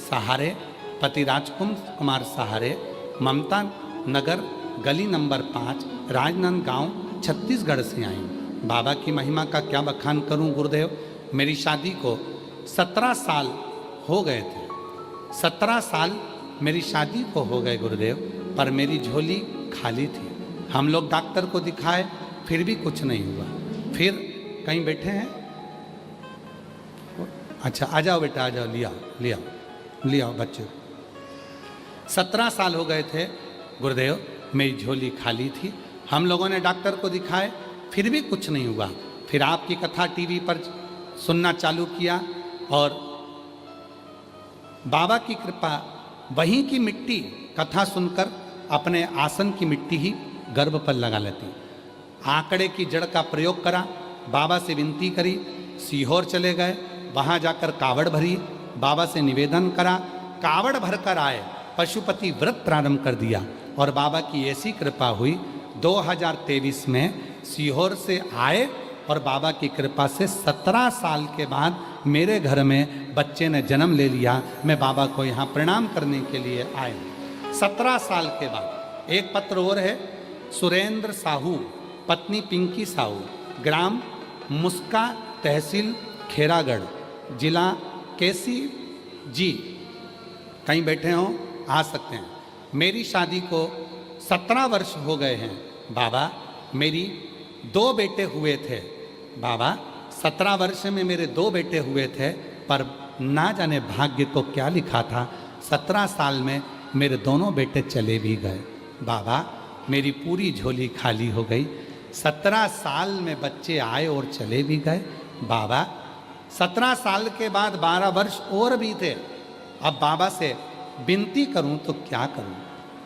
सहारे, पति राजकुमार सहारे, ममता नगर गली नंबर 5 राजनांदगांव छत्तीसगढ़ से आई हूँ। बाबा की महिमा का क्या बखान करूँ गुरुदेव। मेरी शादी को 17 साल हो गए थे। 17 साल मेरी शादी को हो गए गुरुदेव, पर मेरी झोली खाली थी। हम लोग डॉक्टर को दिखाए फिर भी कुछ नहीं हुआ। फिर कहीं बैठे हैं? अच्छा आ जाओ बेटा, आ जाओ, ले आओ बच्चे। 17 साल हो गए थे गुरुदेव, मेरी झोली खाली थी। हम लोगों ने डॉक्टर को दिखाए फिर भी कुछ नहीं हुआ। फिर आपकी कथा टीवी पर सुनना चालू किया और बाबा की कृपा, वहीं की मिट्टी कथा सुनकर अपने आसन की मिट्टी ही गर्भ पर लगा लेती। आंकड़े की जड़ का प्रयोग करा, बाबा से विनती करी, सीहोर चले गए, वहाँ जाकर कावड़ भरी, बाबा से निवेदन करा, कावड़ भरकर आए, पशुपति व्रत प्रारंभ कर दिया और बाबा की ऐसी कृपा हुई 2023 में सीहोर से आए और बाबा की कृपा से 17 साल के बाद मेरे घर में बच्चे ने जन्म ले लिया। मैं बाबा को यहाँ प्रणाम करने के लिए आए 17 साल के बाद। एक पत्र और है। सुरेंद्र साहू, पत्नी पिंकी साहू, ग्राम मुस्का, तहसील खेरागढ़, जिला केसी जी। कहीं बैठे हों आ सकते हैं। मेरी शादी को 17 वर्ष हो गए हैं बाबा। मेरी 2 बेटे हुए थे बाबा। 17 वर्ष में मेरे 2 बेटे हुए थे, पर ना जाने भाग्य को क्या लिखा था, 17 साल में मेरे दोनों बेटे चले भी गए बाबा। मेरी पूरी झोली खाली हो गई। 17 साल में बच्चे आए और चले भी गए बाबा। 17 साल के बाद 12 वर्ष और भी थे। अब बाबा से विनती करूं तो क्या करूं।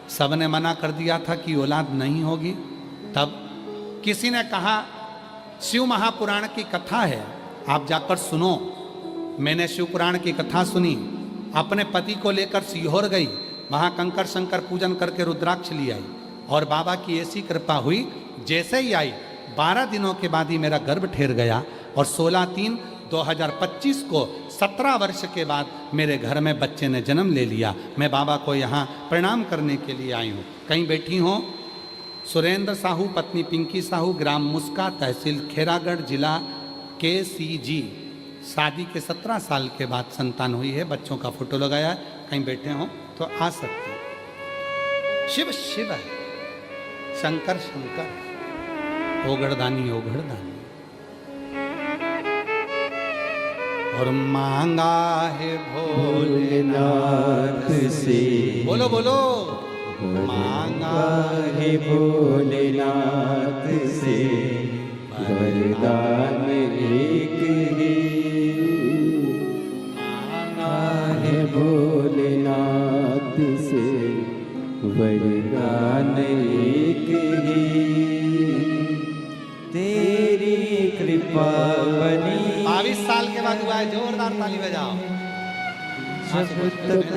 सबने मना कर दिया था कि औलाद नहीं होगी। तब किसी ने कहा शिव महापुराण की कथा है, आप जाकर सुनो। मैंने शिव पुराण की कथा सुनी, अपने पति को लेकर सीहोर गई, वहाँ कंकर शंकर पूजन करके रुद्राक्ष ली आई और बाबा की ऐसी कृपा हुई, जैसे ही आई 12 दिनों के बाद ही मेरा गर्भ ठहर गया और 16/3/2025 को 17 वर्ष के बाद मेरे घर में बच्चे ने जन्म ले लिया। मैं बाबा को यहाँ प्रणाम करने के लिए आई हूँ। कहीं बैठी हो? सुरेंद्र साहू, पत्नी पिंकी साहू, ग्राम मुस्का, तहसील खैरागढ़, जिला KCG। शादी के 17 साल के बाद संतान हुई है, बच्चों का फोटो लगाया है। कहीं बैठे हो तो आ सकते हैं। शिव शिव है, शंकर शंकर, ओगड़दानी ओगड़दानी। और मांगा है भोलेनाथ से, बोलो बोलो, मांगा हे भोलेनाथ से वरदान एक ही, हे भोलेनाथ से वरदान एक ही, तेरी कृपा बनी 22 साल के बाद हुआ है। जोरदार ताली बजाओ। जब तक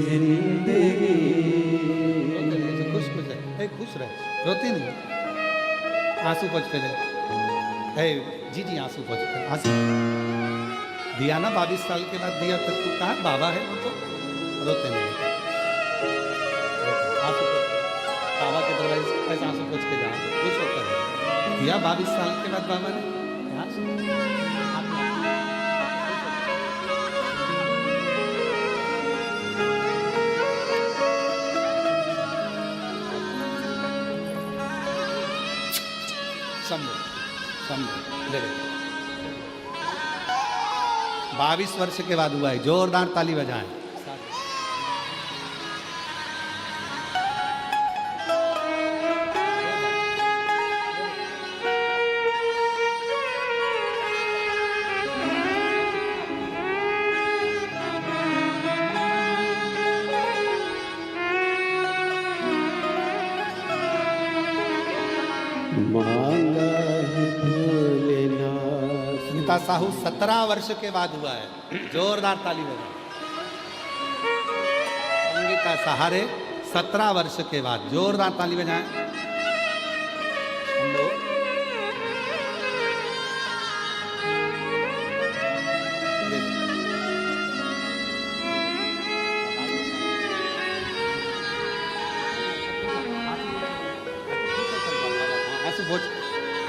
जिंदगी। खुश खुश है, खुश रहे, रोती नहीं। आंसू पोंछ पे ले, जी जी आंसू पोंछ पे, आंसू दिया ना 22 साल के बाद दिया, तक तू कहा बाबा है वो तो रोते नहीं। आंसू पोंछ बाबा के दरवाजे ऐसे आंसू पोंछ के जा, खुश होकर दिया 22 साल के बाद बाबा ने। शंभू शंभू ले 22 वर्ष के बाद हुआ है। जोरदार ताली बजाएं। मांगा है भोलेनाथ। सुनीता साहू 17 वर्ष के बाद हुआ है। जोरदार ताली बजाओ। संगीता सहारे 17 वर्ष के बाद, जोरदार ताली बजाएं। हम लोग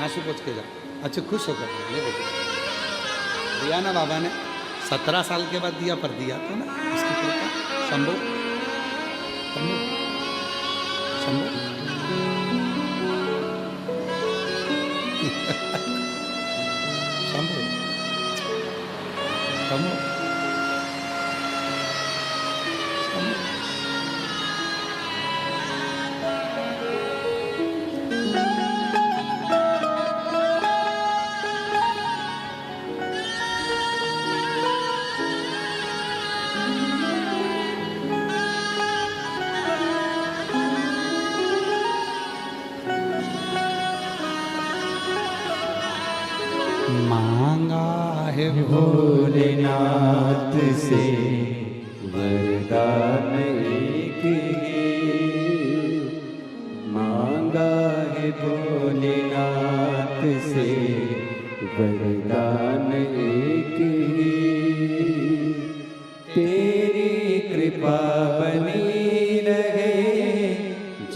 आंसू पोंछ के जा। अच्छा खुश होकर ले बेटे, दिया ना बाबा ने 17 साल के बाद दिया, पर दिया तो ना इसकी कृपा। शंभू शंभू शंभू शंभू शंभू मांगा है भोलेनाथ से वरदान एक ही, मांगा है भोलेनाथ से वरदान एक ही, तेरी कृपा बनी रहे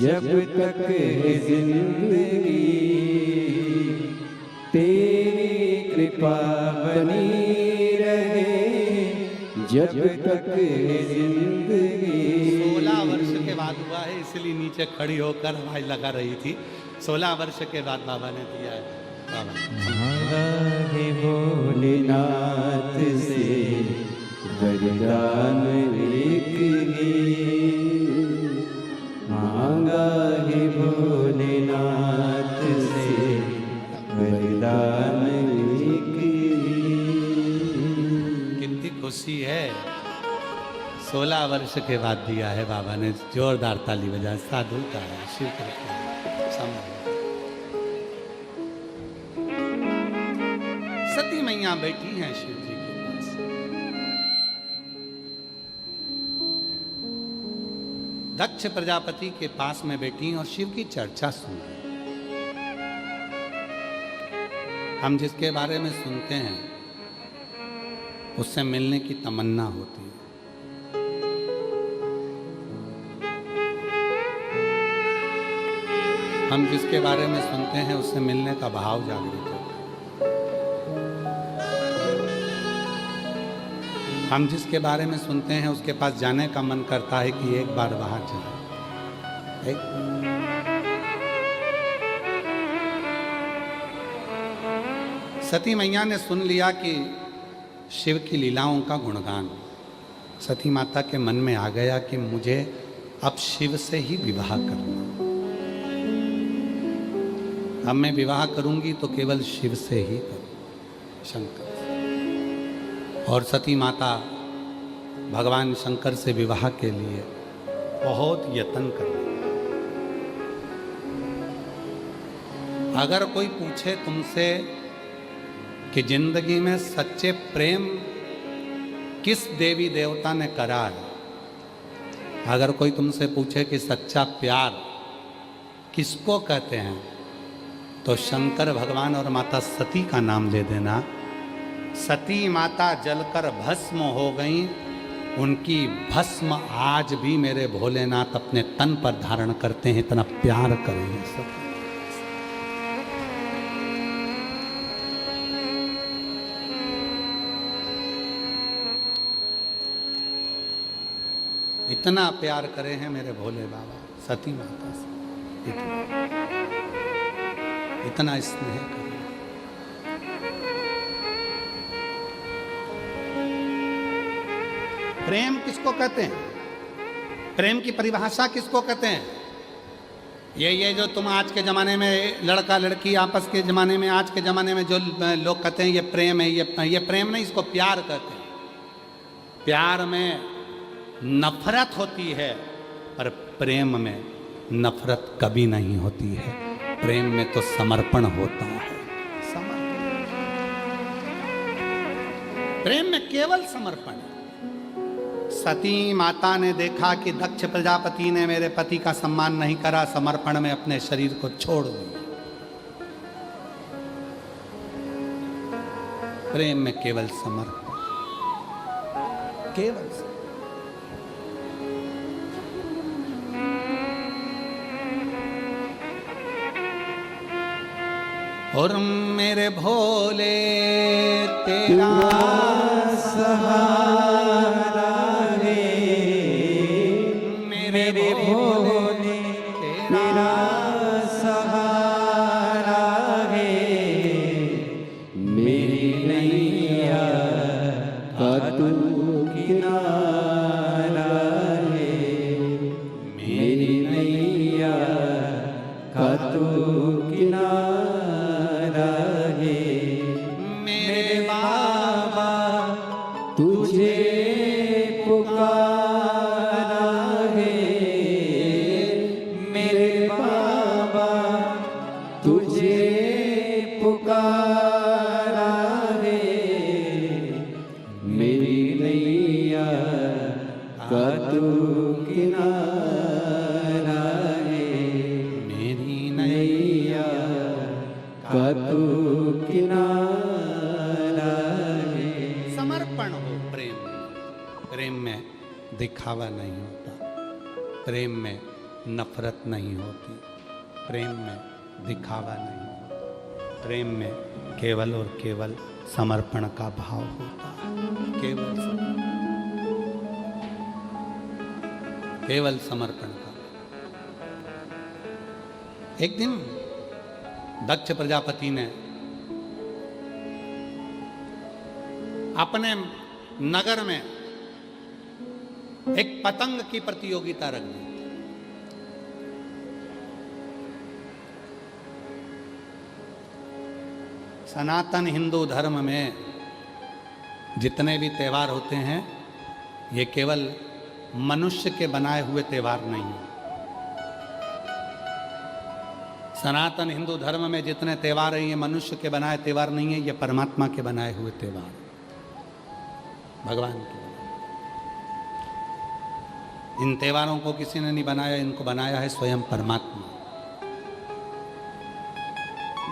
जब तक है जिंदगी, तेरी कृपा बनी रहे जब तक है जिंदगी। 16 वर्ष के बाद हुआ है, इसलिए नीचे खड़ी होकर आवाज लगा रही थी। 16 वर्ष के बाद बाबा ने दिया है। बाबा हे भोलेनाथ से वरदान एक ही, मांगा है भोलेनाथ से वरदान एक ही। कितनी खुशी है। 16 वर्ष स्पर्श के बाद दिया है बाबा ने। जोरदार ताली बजा। साधु का है, शिव कृपा है, संभव। सती मैया बैठी हैं शिव जी के पास। दक्ष प्रजापति के पास में बैठी और शिव की चर्चा सुन रही। हम जिसके बारे में सुनते हैं उससे मिलने की तमन्ना होती है। हम जिसके बारे में सुनते हैं उससे मिलने का भाव जागृत होता है। हम जिसके बारे में सुनते हैं उसके पास जाने का मन करता है कि एक बार वहां चले। सती मैया ने सुन लिया कि शिव की लीलाओं का गुणगान। सती माता के मन में आ गया कि मुझे अब शिव से ही विवाह करना। अब मैं विवाह करूंगी तो केवल शिव से ही करूं, शंकर से। और सती माता भगवान शंकर से विवाह के लिए बहुत यत्न कर रही। अगर कोई पूछे तुमसे कि जिंदगी में सच्चे प्रेम किस देवी देवता ने करा है, अगर कोई तुमसे पूछे कि सच्चा प्यार किसको कहते हैं, तो शंकर भगवान और माता सती का नाम ले देना। सती माता जलकर भस्म हो गई। उनकी भस्म आज भी मेरे भोलेनाथ अपने तन पर धारण करते हैं, इतना प्यार करेंगे सब। इतना प्यार करे हैं मेरे भोले बाबा सती माता से, इतना स्नेह करे। प्रेम किसको कहते हैं? प्रेम की परिभाषा किसको कहते हैं? ये जो तुम आज के ज़माने में लड़का लड़की आपस के ज़माने में, आज के ज़माने में जो लोग कहते हैं ये प्रेम है, ये प्रेम नहीं, इसको प्यार कहते हैं। प्यार में नफरत होती है, पर प्रेम में नफरत कभी नहीं होती है। प्रेम में तो समर्पण होता है। प्रेम में केवल समर्पण। सती माता ने देखा कि दक्ष प्रजापति ने मेरे पति का सम्मान नहीं करा, समर्पण में अपने शरीर को छोड़ दिया। प्रेम में केवल समर्पण, केवल समर्पण। और मेरे भोले तेरा सहारा है, मेरे भोले तेरा सहारा है। मेरी नैया का तू किनारा है, मेरी नैया का तू किनारा। तुझे पुकारा है मेरे बाबा, तुझे पुकारा है। मेरी नैया का तू किनारा है, मेरी नैया का तू किनारा है। समर्पण हो प्रेम। प्रेम में दिखावा नहीं होता, प्रेम में नफरत नहीं होती, प्रेम में दिखावा नहीं होता, प्रेम में केवल और केवल समर्पण का भाव होता है। केवल समर्पण का। एक दिन दक्ष प्रजापति ने अपने नगर में एक पतंग की प्रतियोगिता रख दी। सनातन हिंदू धर्म में जितने भी त्यौहार होते हैं ये केवल मनुष्य के बनाए हुए त्यौहार नहीं है। सनातन हिंदू धर्म में जितने त्यौहार हैं ये मनुष्य के बनाए त्यौहार नहीं है, ये परमात्मा के बनाए हुए त्यौहार, भगवान के। इन त्यौहारों को किसी ने नहीं बनाया, इनको बनाया है स्वयं परमात्मा।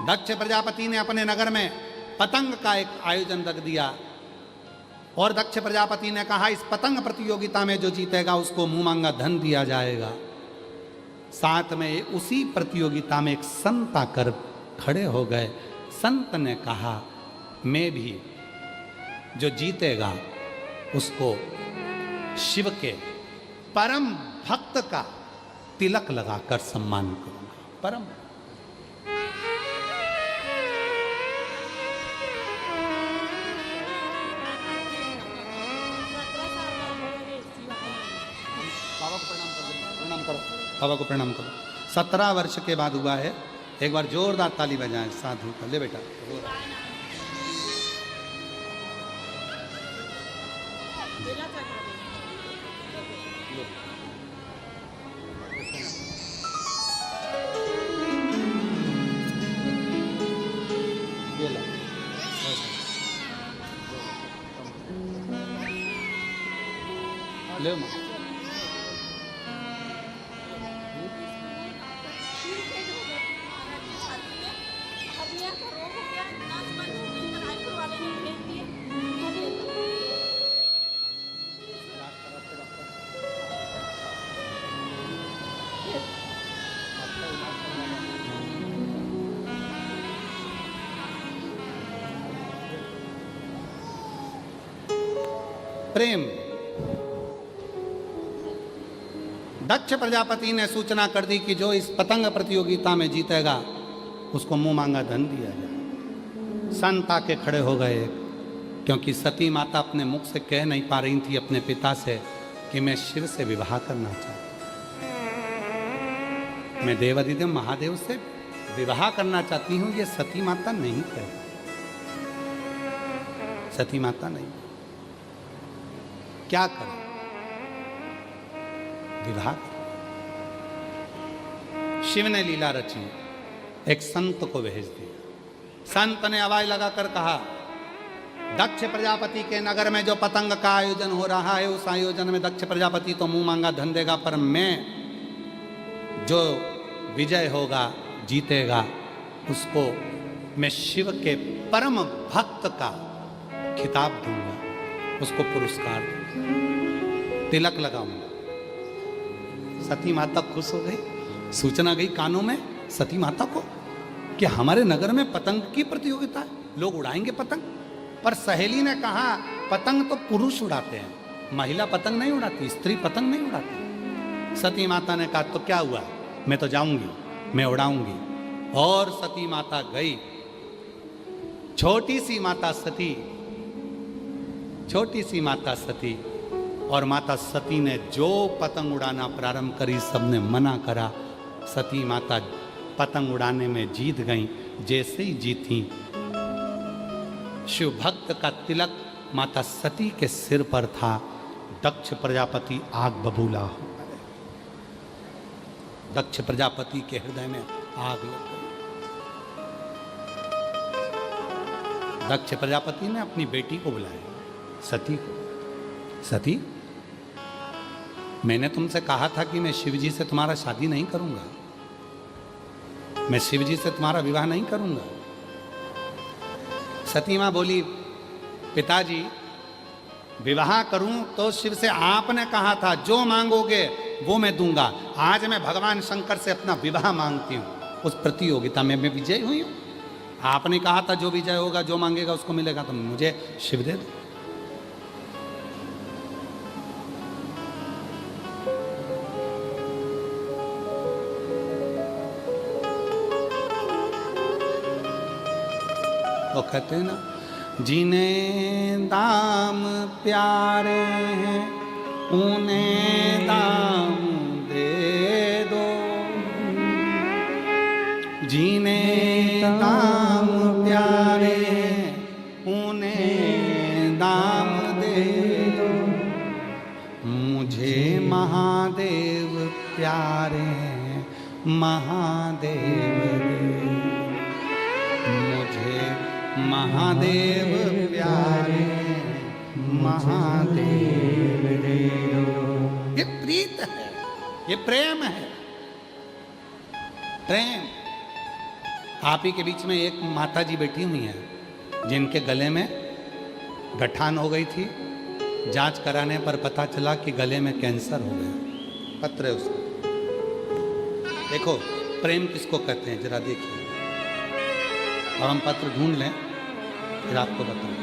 दक्ष प्रजापति ने अपने नगर में पतंग का एक आयोजन रख दिया और दक्ष प्रजापति ने कहा इस पतंग प्रतियोगिता में जो जीतेगा उसको मुंह मांगा धन दिया जाएगा। साथ में उसी प्रतियोगिता में एक संत आकर खड़े हो गए। संत ने कहा मैं भी जो जीतेगा उसको शिव के परम भक्त का तिलक लगाकर सम्मान करूंगा। परम बाबा को प्रणाम करो, बाबा को प्रणाम करो। 17 वर्ष के बाद हुआ है। एक बार जोरदार ताली बजाएं साधु का। ले बेटा ले मां। प्रेम। दक्ष प्रजापति ने सूचना कर दी कि जो इस पतंग प्रतियोगिता में जीतेगा उसको मुंह मांगा धन दिया जाए। संत आके खड़े हो गए, क्योंकि सती माता अपने मुख से कह नहीं पा रही थी अपने पिता से कि मैं शिव से विवाह करना चाहती हूं, मैं देवाधिदेव महादेव से विवाह करना चाहती हूं। ये सती माता नहीं कह, सती माता नहीं। क्या करें? विवाह। शिव ने लीला रची, एक संत को भेज दिया। संत ने आवाज लगाकर कहा दक्ष प्रजापति के नगर में जो पतंग का आयोजन हो रहा है उस आयोजन में दक्ष प्रजापति तो मुंह मांगा धन देगा, पर मैं जो विजय होगा जीतेगा उसको मैं शिव के परम भक्त का खिताब दूंगा, उसको पुरस्कार दूंगा, तिलक लगाऊंगा। सती माता खुश हो गई। सूचना गई कानों में सती माता को कि हमारे नगर में पतंग की प्रतियोगिता है, लोग उड़ाएंगे पतंग। पर सहेली ने कहा पतंग तो पुरुष उड़ाते हैं, महिला पतंग नहीं उड़ाती, स्त्री पतंग नहीं उड़ाती। सती माता ने कहा तो क्या हुआ, मैं तो जाऊंगी, मैं उड़ाऊंगी। और सती माता गई। छोटी सी माता सती, छोटी सी माता सती। और माता सती ने जो पतंग उड़ाना प्रारंभ करी सबने मना करा। सती माता पतंग उड़ाने में जीत गई। जैसे ही जीती शिव भक्त का तिलक माता सती के सिर पर था। दक्ष प्रजापति आग बबूला हो गए। दक्ष प्रजापति के हृदय में आग लग गई। दक्ष प्रजापति ने अपनी बेटी को बुलाया, सती को। सती, मैंने तुमसे कहा था कि मैं शिवजी से तुम्हारा शादी नहीं करूंगा, मैं शिवजी से तुम्हारा विवाह नहीं करूंगा। सती मां बोली पिताजी विवाह करूं तो शिव से आपने कहा था जो मांगोगे वो मैं दूंगा। आज मैं भगवान शंकर से अपना विवाह मांगती हूं। उस प्रतियोगिता में मैं विजय हुई हूं। आपने कहा था जो विजय होगा जो मांगेगा उसको मिलेगा, तो मुझे शिव दे दो। वो कहते हैं ना, जिन्हें दाम प्यारे हैं उन्हें दाम दे दो, जिन्हें दाम प्यारे उन्हें दाम दे दो, मुझे महादेव प्यारे महादेव रे, मुझे महादेव प्यारे महादेव रे। ये प्रीत है, ये प्रेम है, प्रेम। आप ही के बीच में एक माता जी बैठी हुई हैं जिनके गले में गठान हो गई थी। जांच कराने पर पता चला कि गले में कैंसर हो गया। पत्र है उसका, देखो प्रेम किसको कहते हैं जरा देखिए। और हम पत्र ढूंढ लें फिर आपको बताएं।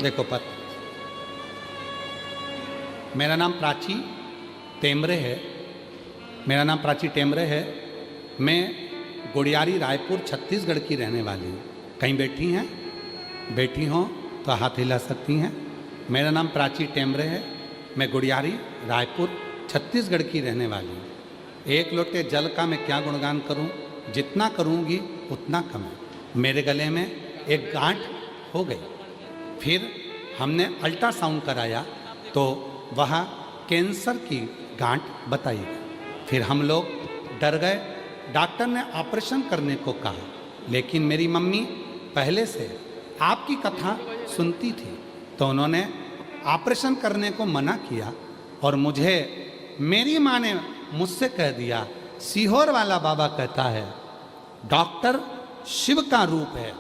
देखो पत्र, मेरा नाम प्राची टेमरे है। मेरा नाम प्राची टेमरे है। मैं गुड़ियारी रायपुर छत्तीसगढ़ की रहने वाली हूँ। कहीं बैठी हैं? बैठी हों तो हाथ हिला सकती हैं। मेरा नाम प्राची टेमरे है। मैं गुड़ियारी रायपुर छत्तीसगढ़ की रहने वाली हूँ। एक लोटे जल का मैं क्या गुणगान करूँ, जितना करूँगी उतना कम है। मेरे गले में एक गांठ हो गई। फिर हमने अल्ट्रासाउंड कराया तो वह कैंसर की गांठ बताई गई। फिर हम लोग डर गए। डॉक्टर ने ऑपरेशन करने को कहा, लेकिन मेरी मम्मी पहले से आपकी कथा सुनती थी तो उन्होंने ऑपरेशन करने को मना किया। और मुझे मेरी माँ ने मुझसे कह दिया, सीहोर वाला बाबा कहता है डॉक्टर शिव का रूप है,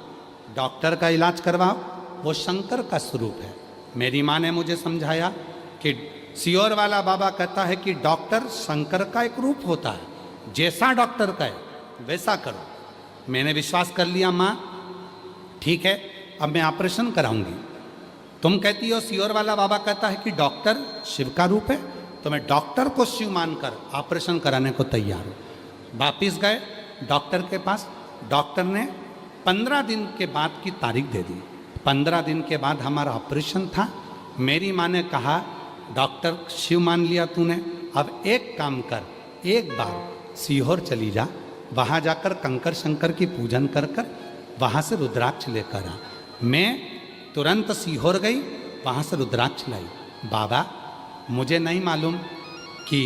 डॉक्टर का इलाज करवाओ, वो शंकर का स्वरूप है। मेरी माँ ने मुझे समझाया कि सीहोर वाला बाबा कहता है कि डॉक्टर शंकर का एक रूप होता है, जैसा डॉक्टर कहे वैसा करो। मैंने विश्वास कर लिया, माँ ठीक है अब मैं ऑपरेशन कराऊंगी। तुम कहती हो सीहोर वाला बाबा कहता है कि डॉक्टर शिव का रूप है, तो मैं डॉक्टर को शिव मानकर ऑपरेशन कराने को तैयार हूँ। वापिस गए डॉक्टर के पास। डॉक्टर ने 15 दिन के बाद की तारीख दे दी। 15 दिन के बाद हमारा ऑपरेशन था। मेरी माँ ने कहा डॉक्टर शिव मान लिया तूने, अब एक काम कर, एक बार सीहोर चली जा, वहाँ जाकर कंकर शंकर की पूजन कर कर वहाँ से रुद्राक्ष लेकर आ। मैं तुरंत सीहोर गई, वहाँ से रुद्राक्ष लाई। बाबा मुझे नहीं मालूम कि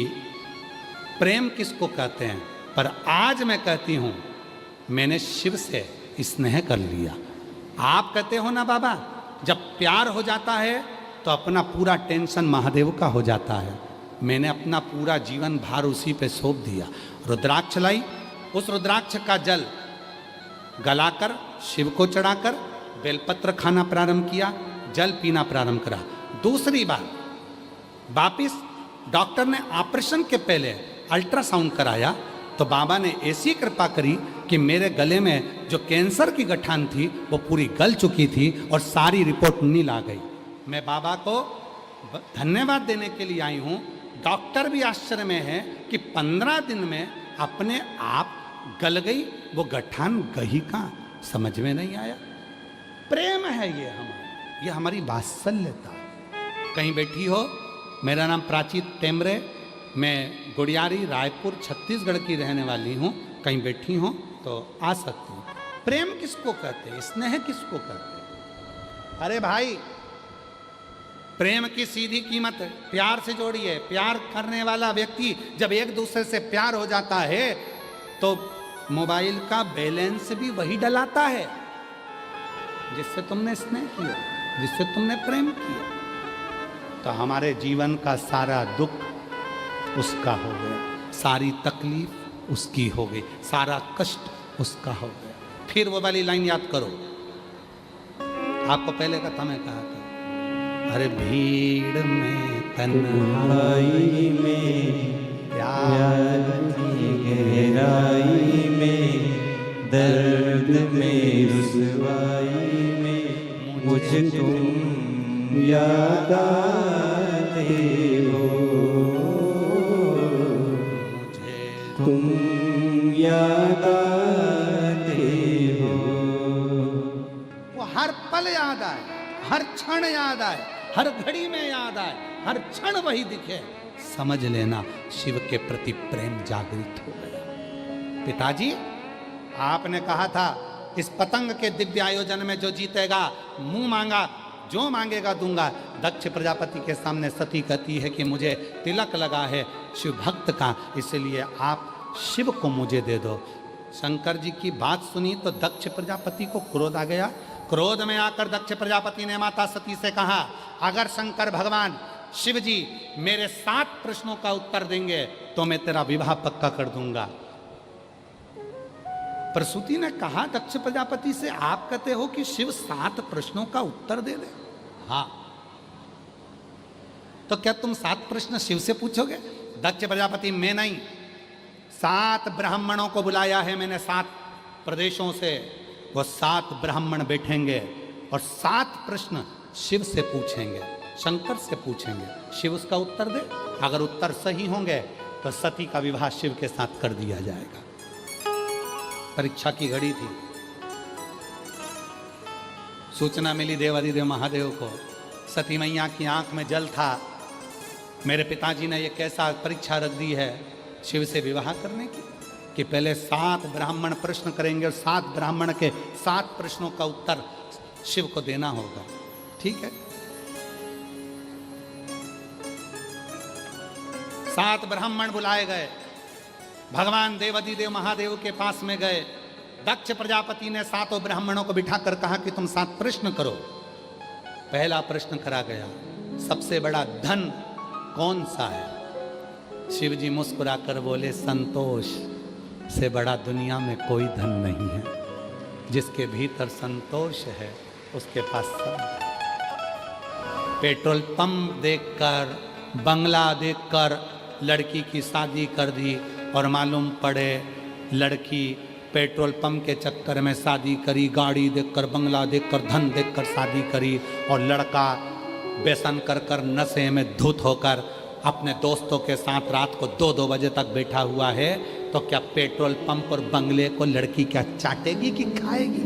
प्रेम किसको कहते हैं, पर आज मैं कहती हूँ मैंने शिव से स्नेह कर लिया। आप कहते हो ना बाबा, जब प्यार हो जाता है तो अपना पूरा टेंशन महादेव का हो जाता है। मैंने अपना पूरा जीवन भार उसी पे सौंप दिया। रुद्राक्ष लाई, उस रुद्राक्ष का जल गलाकर शिव को चढ़ाकर बेलपत्र खाना प्रारंभ किया, जल पीना प्रारंभ करा। दूसरी बार वापिस डॉक्टर ने ऑपरेशन के पहले अल्ट्रासाउंड कराया तो बाबा ने ऐसी कृपा करी कि मेरे गले में जो कैंसर की गठान थी वो पूरी गल चुकी थी और सारी रिपोर्ट नील आ गई। मैं बाबा को धन्यवाद देने के लिए आई हूँ। डॉक्टर भी आश्चर्य में है कि 15 दिन में अपने आप गल गई वो गठान, गही कहाँ, समझ में नहीं आया। प्रेम है ये हमारी वात्सल्यता। कहीं बैठी हो, मेरा नाम प्राची टेमरे, मैं गुड़ियारी रायपुर छत्तीसगढ़ की रहने वाली हूँ। कहीं बैठी हो तो आ सकती हूँ। प्रेम किसको कहते हैं, स्नेह किसको कहते हैं? अरे भाई प्रेम की सीधी कीमत प्यार से जोड़िए। प्यार करने वाला व्यक्ति जब एक दूसरे से प्यार हो जाता है तो मोबाइल का बैलेंस भी वही डलाता है जिससे तुमने स्नेह किया, जिससे तुमने प्रेम किया। तो हमारे जीवन का सारा दुख उसका हो गया, सारी तकलीफ उसकी हो गई, सारा कष्ट उसका हो गया। फिर वो वाली लाइन याद करो, आपको पहले कथा में कहा था, अरे भीड़ में तन्हाई में प्यार की गहराई में, दर्द में रुसवाई में, मुझे तुम याद आते हो, मुझे तुम याद आते हो। वो हर पल याद आए, हर क्षण याद आए, हर घड़ी में याद आए, हर क्षण वही दिखे, समझ लेना शिव के प्रति प्रेम जागृत हो गया। पिताजी, आपने कहा था इस पतंग के दिव्य आयोजन में जो जीतेगा मुंह मांगा जो मांगेगा दूंगा। दक्ष प्रजापति के सामने सती कहती है कि मुझे तिलक लगा है शिव भक्त का, इसलिए आप शिव को मुझे दे दो। शंकर जी की बात सुनी तो दक्ष प्रजापति को क्रोध आ गया। क्रोध में आकर दक्ष प्रजापति ने माता सती से कहा, अगर शंकर भगवान शिव जी मेरे 7 प्रश्नों का उत्तर देंगे तो मैं तेरा विवाह पक्का कर दूंगा। प्रसूति ने कहा दक्ष प्रजापति से, आप कहते हो कि शिव 7 प्रश्नों का उत्तर दे दे? हाँ। तो क्या तुम 7 प्रश्न शिव से पूछोगे? दक्ष प्रजापति, मैं नहीं, 7 ब्राह्मणों को बुलाया है मैंने 7 प्रदेशों से। वो 7 ब्राह्मण बैठेंगे और 7 प्रश्न शिव से पूछेंगे, शंकर से पूछेंगे। शिव उसका उत्तर दे, अगर उत्तर सही होंगे तो सती का विवाह शिव के साथ कर दिया जाएगा। परीक्षा की घड़ी थी। सूचना मिली देवाधिदेव महादेव को, सती मैया की आंख में जल था। मेरे पिताजी ने ये कैसा परीक्षा रख दी है शिव से विवाह करने की, कि पहले 7 ब्राह्मण प्रश्न करेंगे और 7 ब्राह्मण के 7 प्रश्नों का उत्तर शिव को देना होगा। ठीक है, 7 ब्राह्मण बुलाए गए। भगवान देवाधिदेव महादेव के पास में गए। दक्ष प्रजापति ने 7 ब्राह्मणों को बिठाकर कहा कि तुम 7 प्रश्न करो। पहला प्रश्न करा गया, सबसे बड़ा धन कौन सा है? शिव जी मुस्कुराकर बोले, संतोष से बड़ा दुनिया में कोई धन नहीं है। जिसके भीतर संतोष है उसके पास सब है। पेट्रोल पंप देखकर, बंगला देखकर लड़की की शादी कर दी और मालूम पड़े लड़की पेट्रोल पंप के चक्कर में शादी करी, गाड़ी देखकर, बंगला देखकर, धन देखकर शादी करी, और लड़का व्यसन कर कर नशे में धुत होकर अपने दोस्तों के साथ रात को 2-2 बजे तक बैठा हुआ है। तो क्या पेट्रोल पंप और बंगले को लड़की क्या चाटेगी कि खाएगी?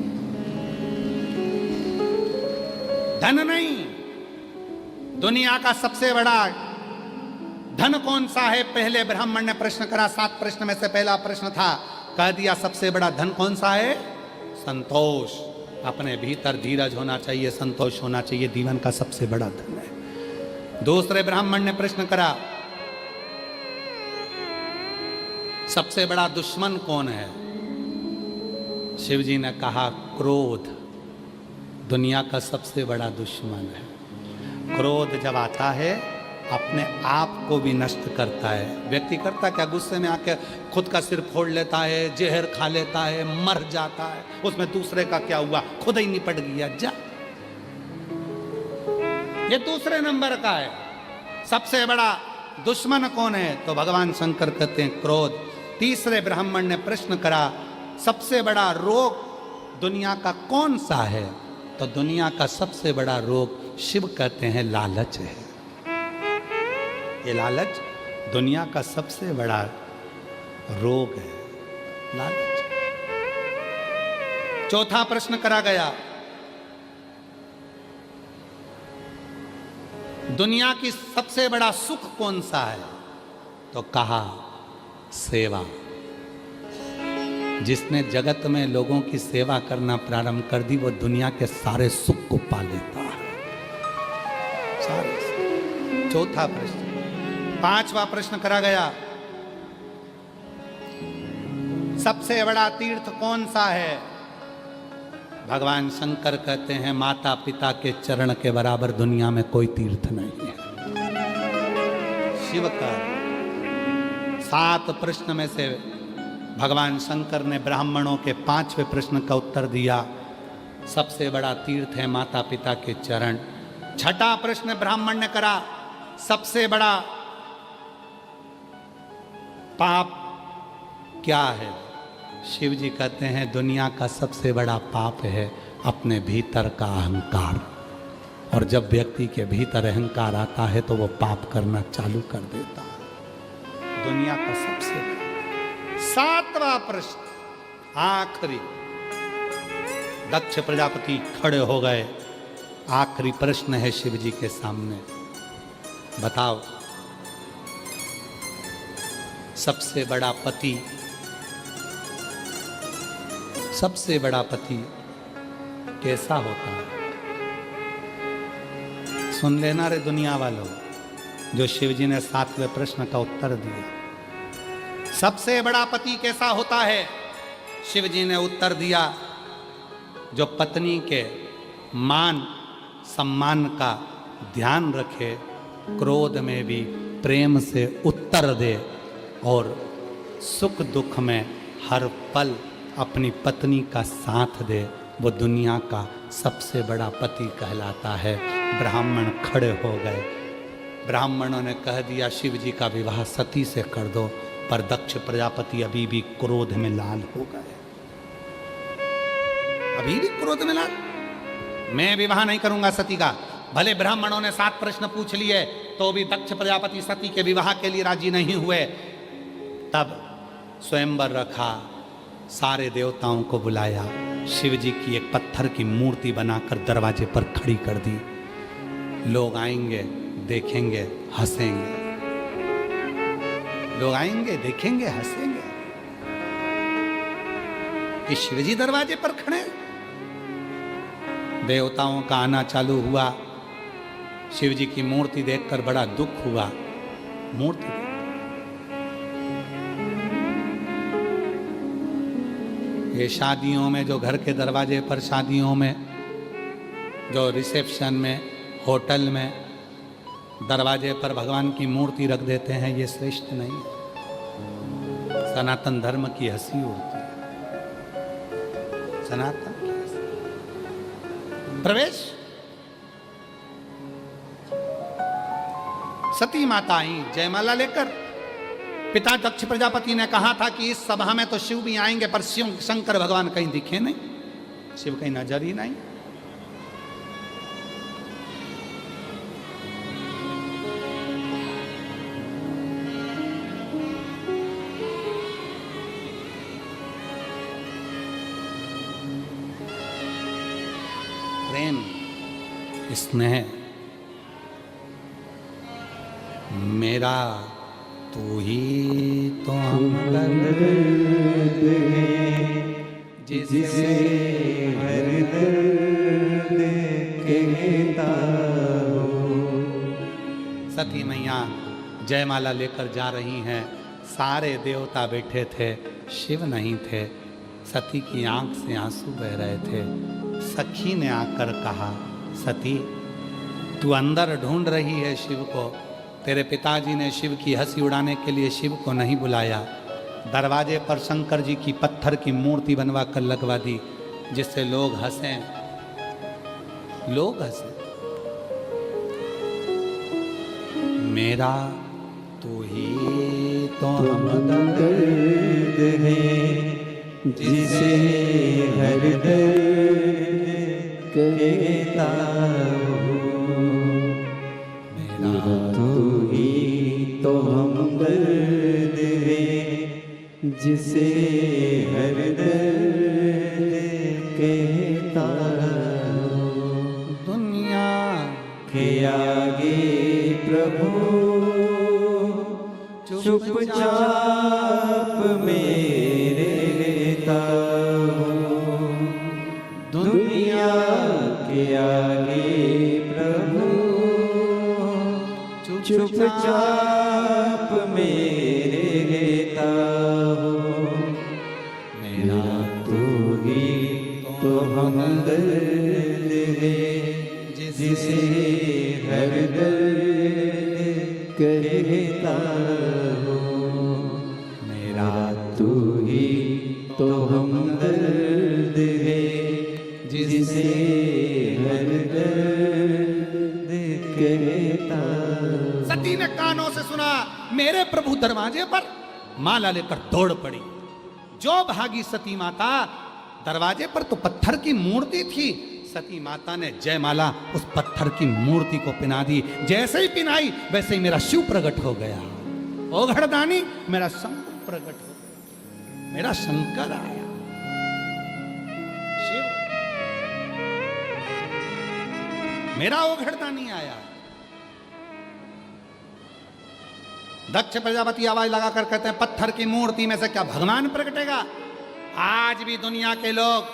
धन नहीं। दुनिया का सबसे बड़ा धन कौन सा है? पहले ब्राह्मण ने प्रश्न करा। 7 प्रश्न में से पहला प्रश्न था, कह दिया सबसे बड़ा धन कौन सा है? संतोष। अपने भीतर धीरज होना चाहिए, संतोष होना चाहिए, जीवन का सबसे बड़ा धन है। दूसरे ब्राह्मण ने प्रश्न करा, सबसे बड़ा दुश्मन कौन है? शिव जी ने कहा, क्रोध दुनिया का सबसे बड़ा दुश्मन है। क्रोध जब आता है अपने आप को भी नष्ट करता है। व्यक्ति करता क्या? गुस्से में आके खुद का सिर फोड़ लेता है, जहर खा लेता है, मर जाता है। उसमें दूसरे का क्या हुआ? खुद ही निपट गया। जा, ये दूसरे नंबर का है। सबसे बड़ा दुश्मन कौन है? तो भगवान शंकर कहते हैं क्रोध। तीसरे ब्राह्मण ने प्रश्न करा, सबसे बड़ा रोग दुनिया का कौन सा है? तो दुनिया का सबसे बड़ा रोग शिव कहते हैं लालच है। ये लालच दुनिया का सबसे बड़ा रोग है, लालच। चौथा प्रश्न करा गया, दुनिया की सबसे बड़ा सुख कौन सा है? तो कहा सेवा। जिसने जगत में लोगों की सेवा करना प्रारंभ कर दी वो दुनिया के सारे सुख को पा लेता है। चौथा प्रश्न। पांचवा प्रश्न करा गया, सबसे बड़ा तीर्थ कौन सा है? भगवान शंकर कहते हैं माता पिता के चरण के बराबर दुनिया में कोई तीर्थ नहीं है। शिव का 7 प्रश्न में से भगवान शंकर ने ब्राह्मणों के 5वें प्रश्न का उत्तर दिया, सबसे बड़ा तीर्थ है माता पिता के चरण। छठा प्रश्न ब्राह्मण ने करा, सबसे बड़ा पाप क्या है? शिव जी कहते हैं दुनिया का सबसे बड़ा पाप है अपने भीतर का अहंकार। और जब व्यक्ति के भीतर अहंकार आता है तो वो पाप करना चालू कर देता है। दुनिया का सबसे 7वां प्रश्न आखिरी। दक्ष प्रजापति खड़े हो गए। आखिरी प्रश्न है शिव जी के सामने, बताओ सबसे बड़ा पति, सबसे बड़ा पति कैसा होता है? सुन लेना रे दुनिया वालों, जो शिव जी ने 7वें प्रश्न का उत्तर दिया। सबसे बड़ा पति कैसा होता है? शिव जी ने उत्तर दिया, जो पत्नी के मान सम्मान का ध्यान रखे, क्रोध में भी प्रेम से उत्तर दे और सुख दुख में हर पल अपनी पत्नी का साथ दे, वो दुनिया का सबसे बड़ा पति कहलाता है। ब्राह्मण खड़े हो गए। ब्राह्मणों ने कह दिया शिव जी का विवाह सती से कर दो, पर दक्ष प्रजापति अभी भी क्रोध में लाल हो गए। अभी भी क्रोध में लाल, मैं विवाह नहीं करूंगा सती का। भले ब्राह्मणों ने 7 प्रश्न पूछ लिए तो भी दक्ष प्रजापति सती के विवाह के लिए राजी नहीं हुए। तब स्वयंवर रखा, सारे देवताओं को बुलाया, शिव जी की एक पत्थर की मूर्ति बनाकर दरवाजे पर खड़ी कर दी। लोग आएंगे, देखेंगे, हंसेंगे। लोग आएंगे, देखेंगे, हंसेंगे कि शिव जी दरवाजे पर खड़े। देवताओं का आना चालू हुआ। शिव जी की मूर्ति देखकर बड़ा दुख हुआ। मूर्ति ये शादियों में, जो घर के दरवाजे पर शादियों में, जो रिसेप्शन में, होटल में दरवाजे पर भगवान की मूर्ति रख देते हैं, ये श्रेष्ठ नहीं है। सनातन धर्म की हंसी उड़ती है। सनातन की हंसी। प्रवेश। सती माता आई जयमाला लेकर। पिता दक्ष प्रजापति ने कहा था कि इस सभा में तो शिव भी आएंगे, पर शिव शंकर भगवान कहीं दिखे नहीं, शिव कहीं नजर ही नहीं। प्रेम, स्नेह, मेरा तू ही तो हमदर्द है, जिसे हर दर्द कहता हूँ। सती मैया जयमाला लेकर जा रही हैं। सारे देवता बैठे थे, शिव नहीं थे। सती की आंख से आंसू बह रहे थे। सखी ने आकर कहा, सती तू अंदर ढूंढ रही है शिव को। तेरे पिताजी ने शिव की हंसी उड़ाने के लिए शिव को नहीं बुलाया। दरवाजे पर शंकर जी की पत्थर की मूर्ति बनवा कर लगवा दी, जिससे लोग हंसें, लोग हंसें। मेरा तू ही तो हमदर्द है, जिसे हर दर्द कहता हूँ। मेरा तू ही तो हमदर्द है, जिसे हर दर्द कहता हूँ। दुनिया के आगे प्रभु चुपचाप मेरे रहता हूँ। दुनिया के आगे प्रभु चुपचाप मेरे रहता हूँ। मेरा तू ही तो हमदर्द है, जिसे हर दर्द कहता हूँ। मेरा तू ही तो हमदर्द है, जिसे हर दर्द कहता हूँ। सती ने कानों से सुना, मेरे प्रभु दरवाजे पर। माला लेकर दौड़ पड़ी। जो भागी सती माता, दरवाजे पर तो पत्थर की मूर्ति थी। सती माता ने जयमाला उस पत्थर की मूर्ति को पिना दी। जैसे ही पिनाई, वैसे ही मेरा शिव प्रकट हो गया। ओ घड़दानी, मेरा शंकर प्रकट हो गया, मेरा शंकर आया। शिव, मेरा ओ घड़दानी आया। दक्ष प्रजापति आवाज लगाकर कहते हैं पत्थर की मूर्ति में से क्या भगवान प्रकटेगा? आज भी दुनिया के लोग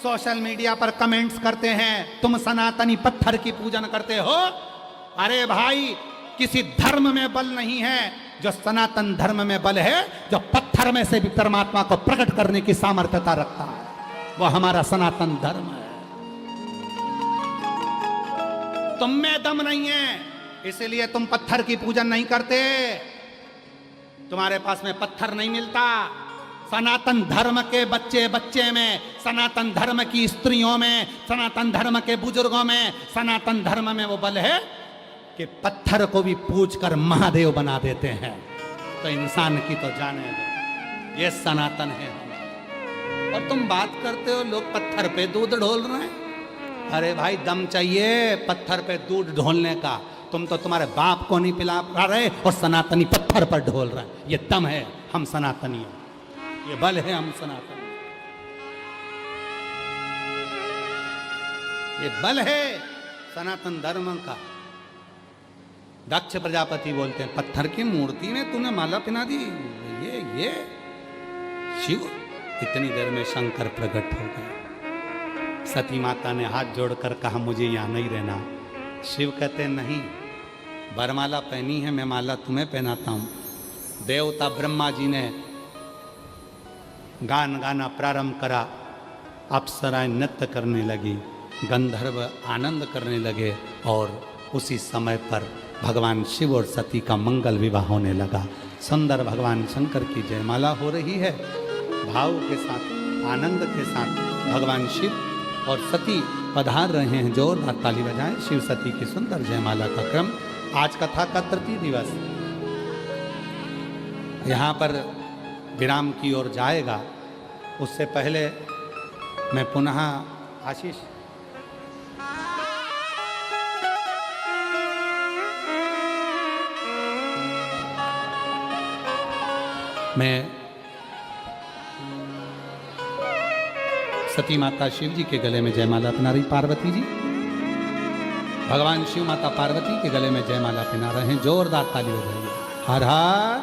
सोशल मीडिया पर कमेंट्स करते हैं तुम सनातनी पत्थर की पूजन करते हो। अरे भाई, किसी धर्म में बल नहीं है, जो सनातन धर्म में बल है, जो पत्थर में से भी परमात्मा को प्रकट करने की सामर्थ्यता रखता है, वो हमारा सनातन धर्म है। तुम में दम नहीं है, इसलिए तुम पत्थर की पूजन नहीं करते, तुम्हारे पास में पत्थर नहीं मिलता। सनातन धर्म के बच्चे बच्चे में, सनातन धर्म की स्त्रियों में, सनातन धर्म के बुजुर्गों में, सनातन धर्म में वो बल है कि पत्थर को भी पूज कर महादेव बना देते हैं। तो इंसान की तो जाने दो, ये सनातन है। और तुम बात करते हो लोग पत्थर पे दूध ढोल रहे हैं। अरे भाई, दम चाहिए पत्थर पे दूध ढोलने का। तुम तो तुम्हारे बाप को नहीं पिला रहे और सनातनी पत्थर पर ढोल रहे हैं। ये दम है, हम सनातनी हैं, ये बल है, हम सनातनी, ये बल है सनातन धर्म का। दक्ष प्रजापति बोलते हैं पत्थर की मूर्ति में तूने माला पहना दी। ये शिव। इतनी देर में शंकर प्रकट हो गए। सती माता ने हाथ जोड़कर कहा मुझे यहाँ नहीं रहना। शिव कहते नहीं, वरमाला पहनी है, मैं माला तुम्हें पहनाता हूँ। देवता ब्रह्मा जी ने गान गाना प्रारंभ करा, अप्सराएं नृत्य करने लगी, गंधर्व आनंद करने लगे और उसी समय पर भगवान शिव और सती का मंगल विवाह होने लगा। सुंदर भगवान शंकर की जयमाला हो रही है, भाव के साथ, आनंद के साथ भगवान शिव और सती पधार रहे हैं। जोरदार ताली बजाएं। शिव सती की सुंदर जयमाला का क्रम आज कथा का तृतीय दिवस यहाँ पर विराम की ओर जाएगा। उससे पहले मैं पुनः आशीष मैं सती माता शिव जी के गले में जयमाला पहना रही, पार्वती जी भगवान शिव माता पार्वती के गले में जयमाला पहना रहे हैं। जोरदार ताली हो रही है। हर हर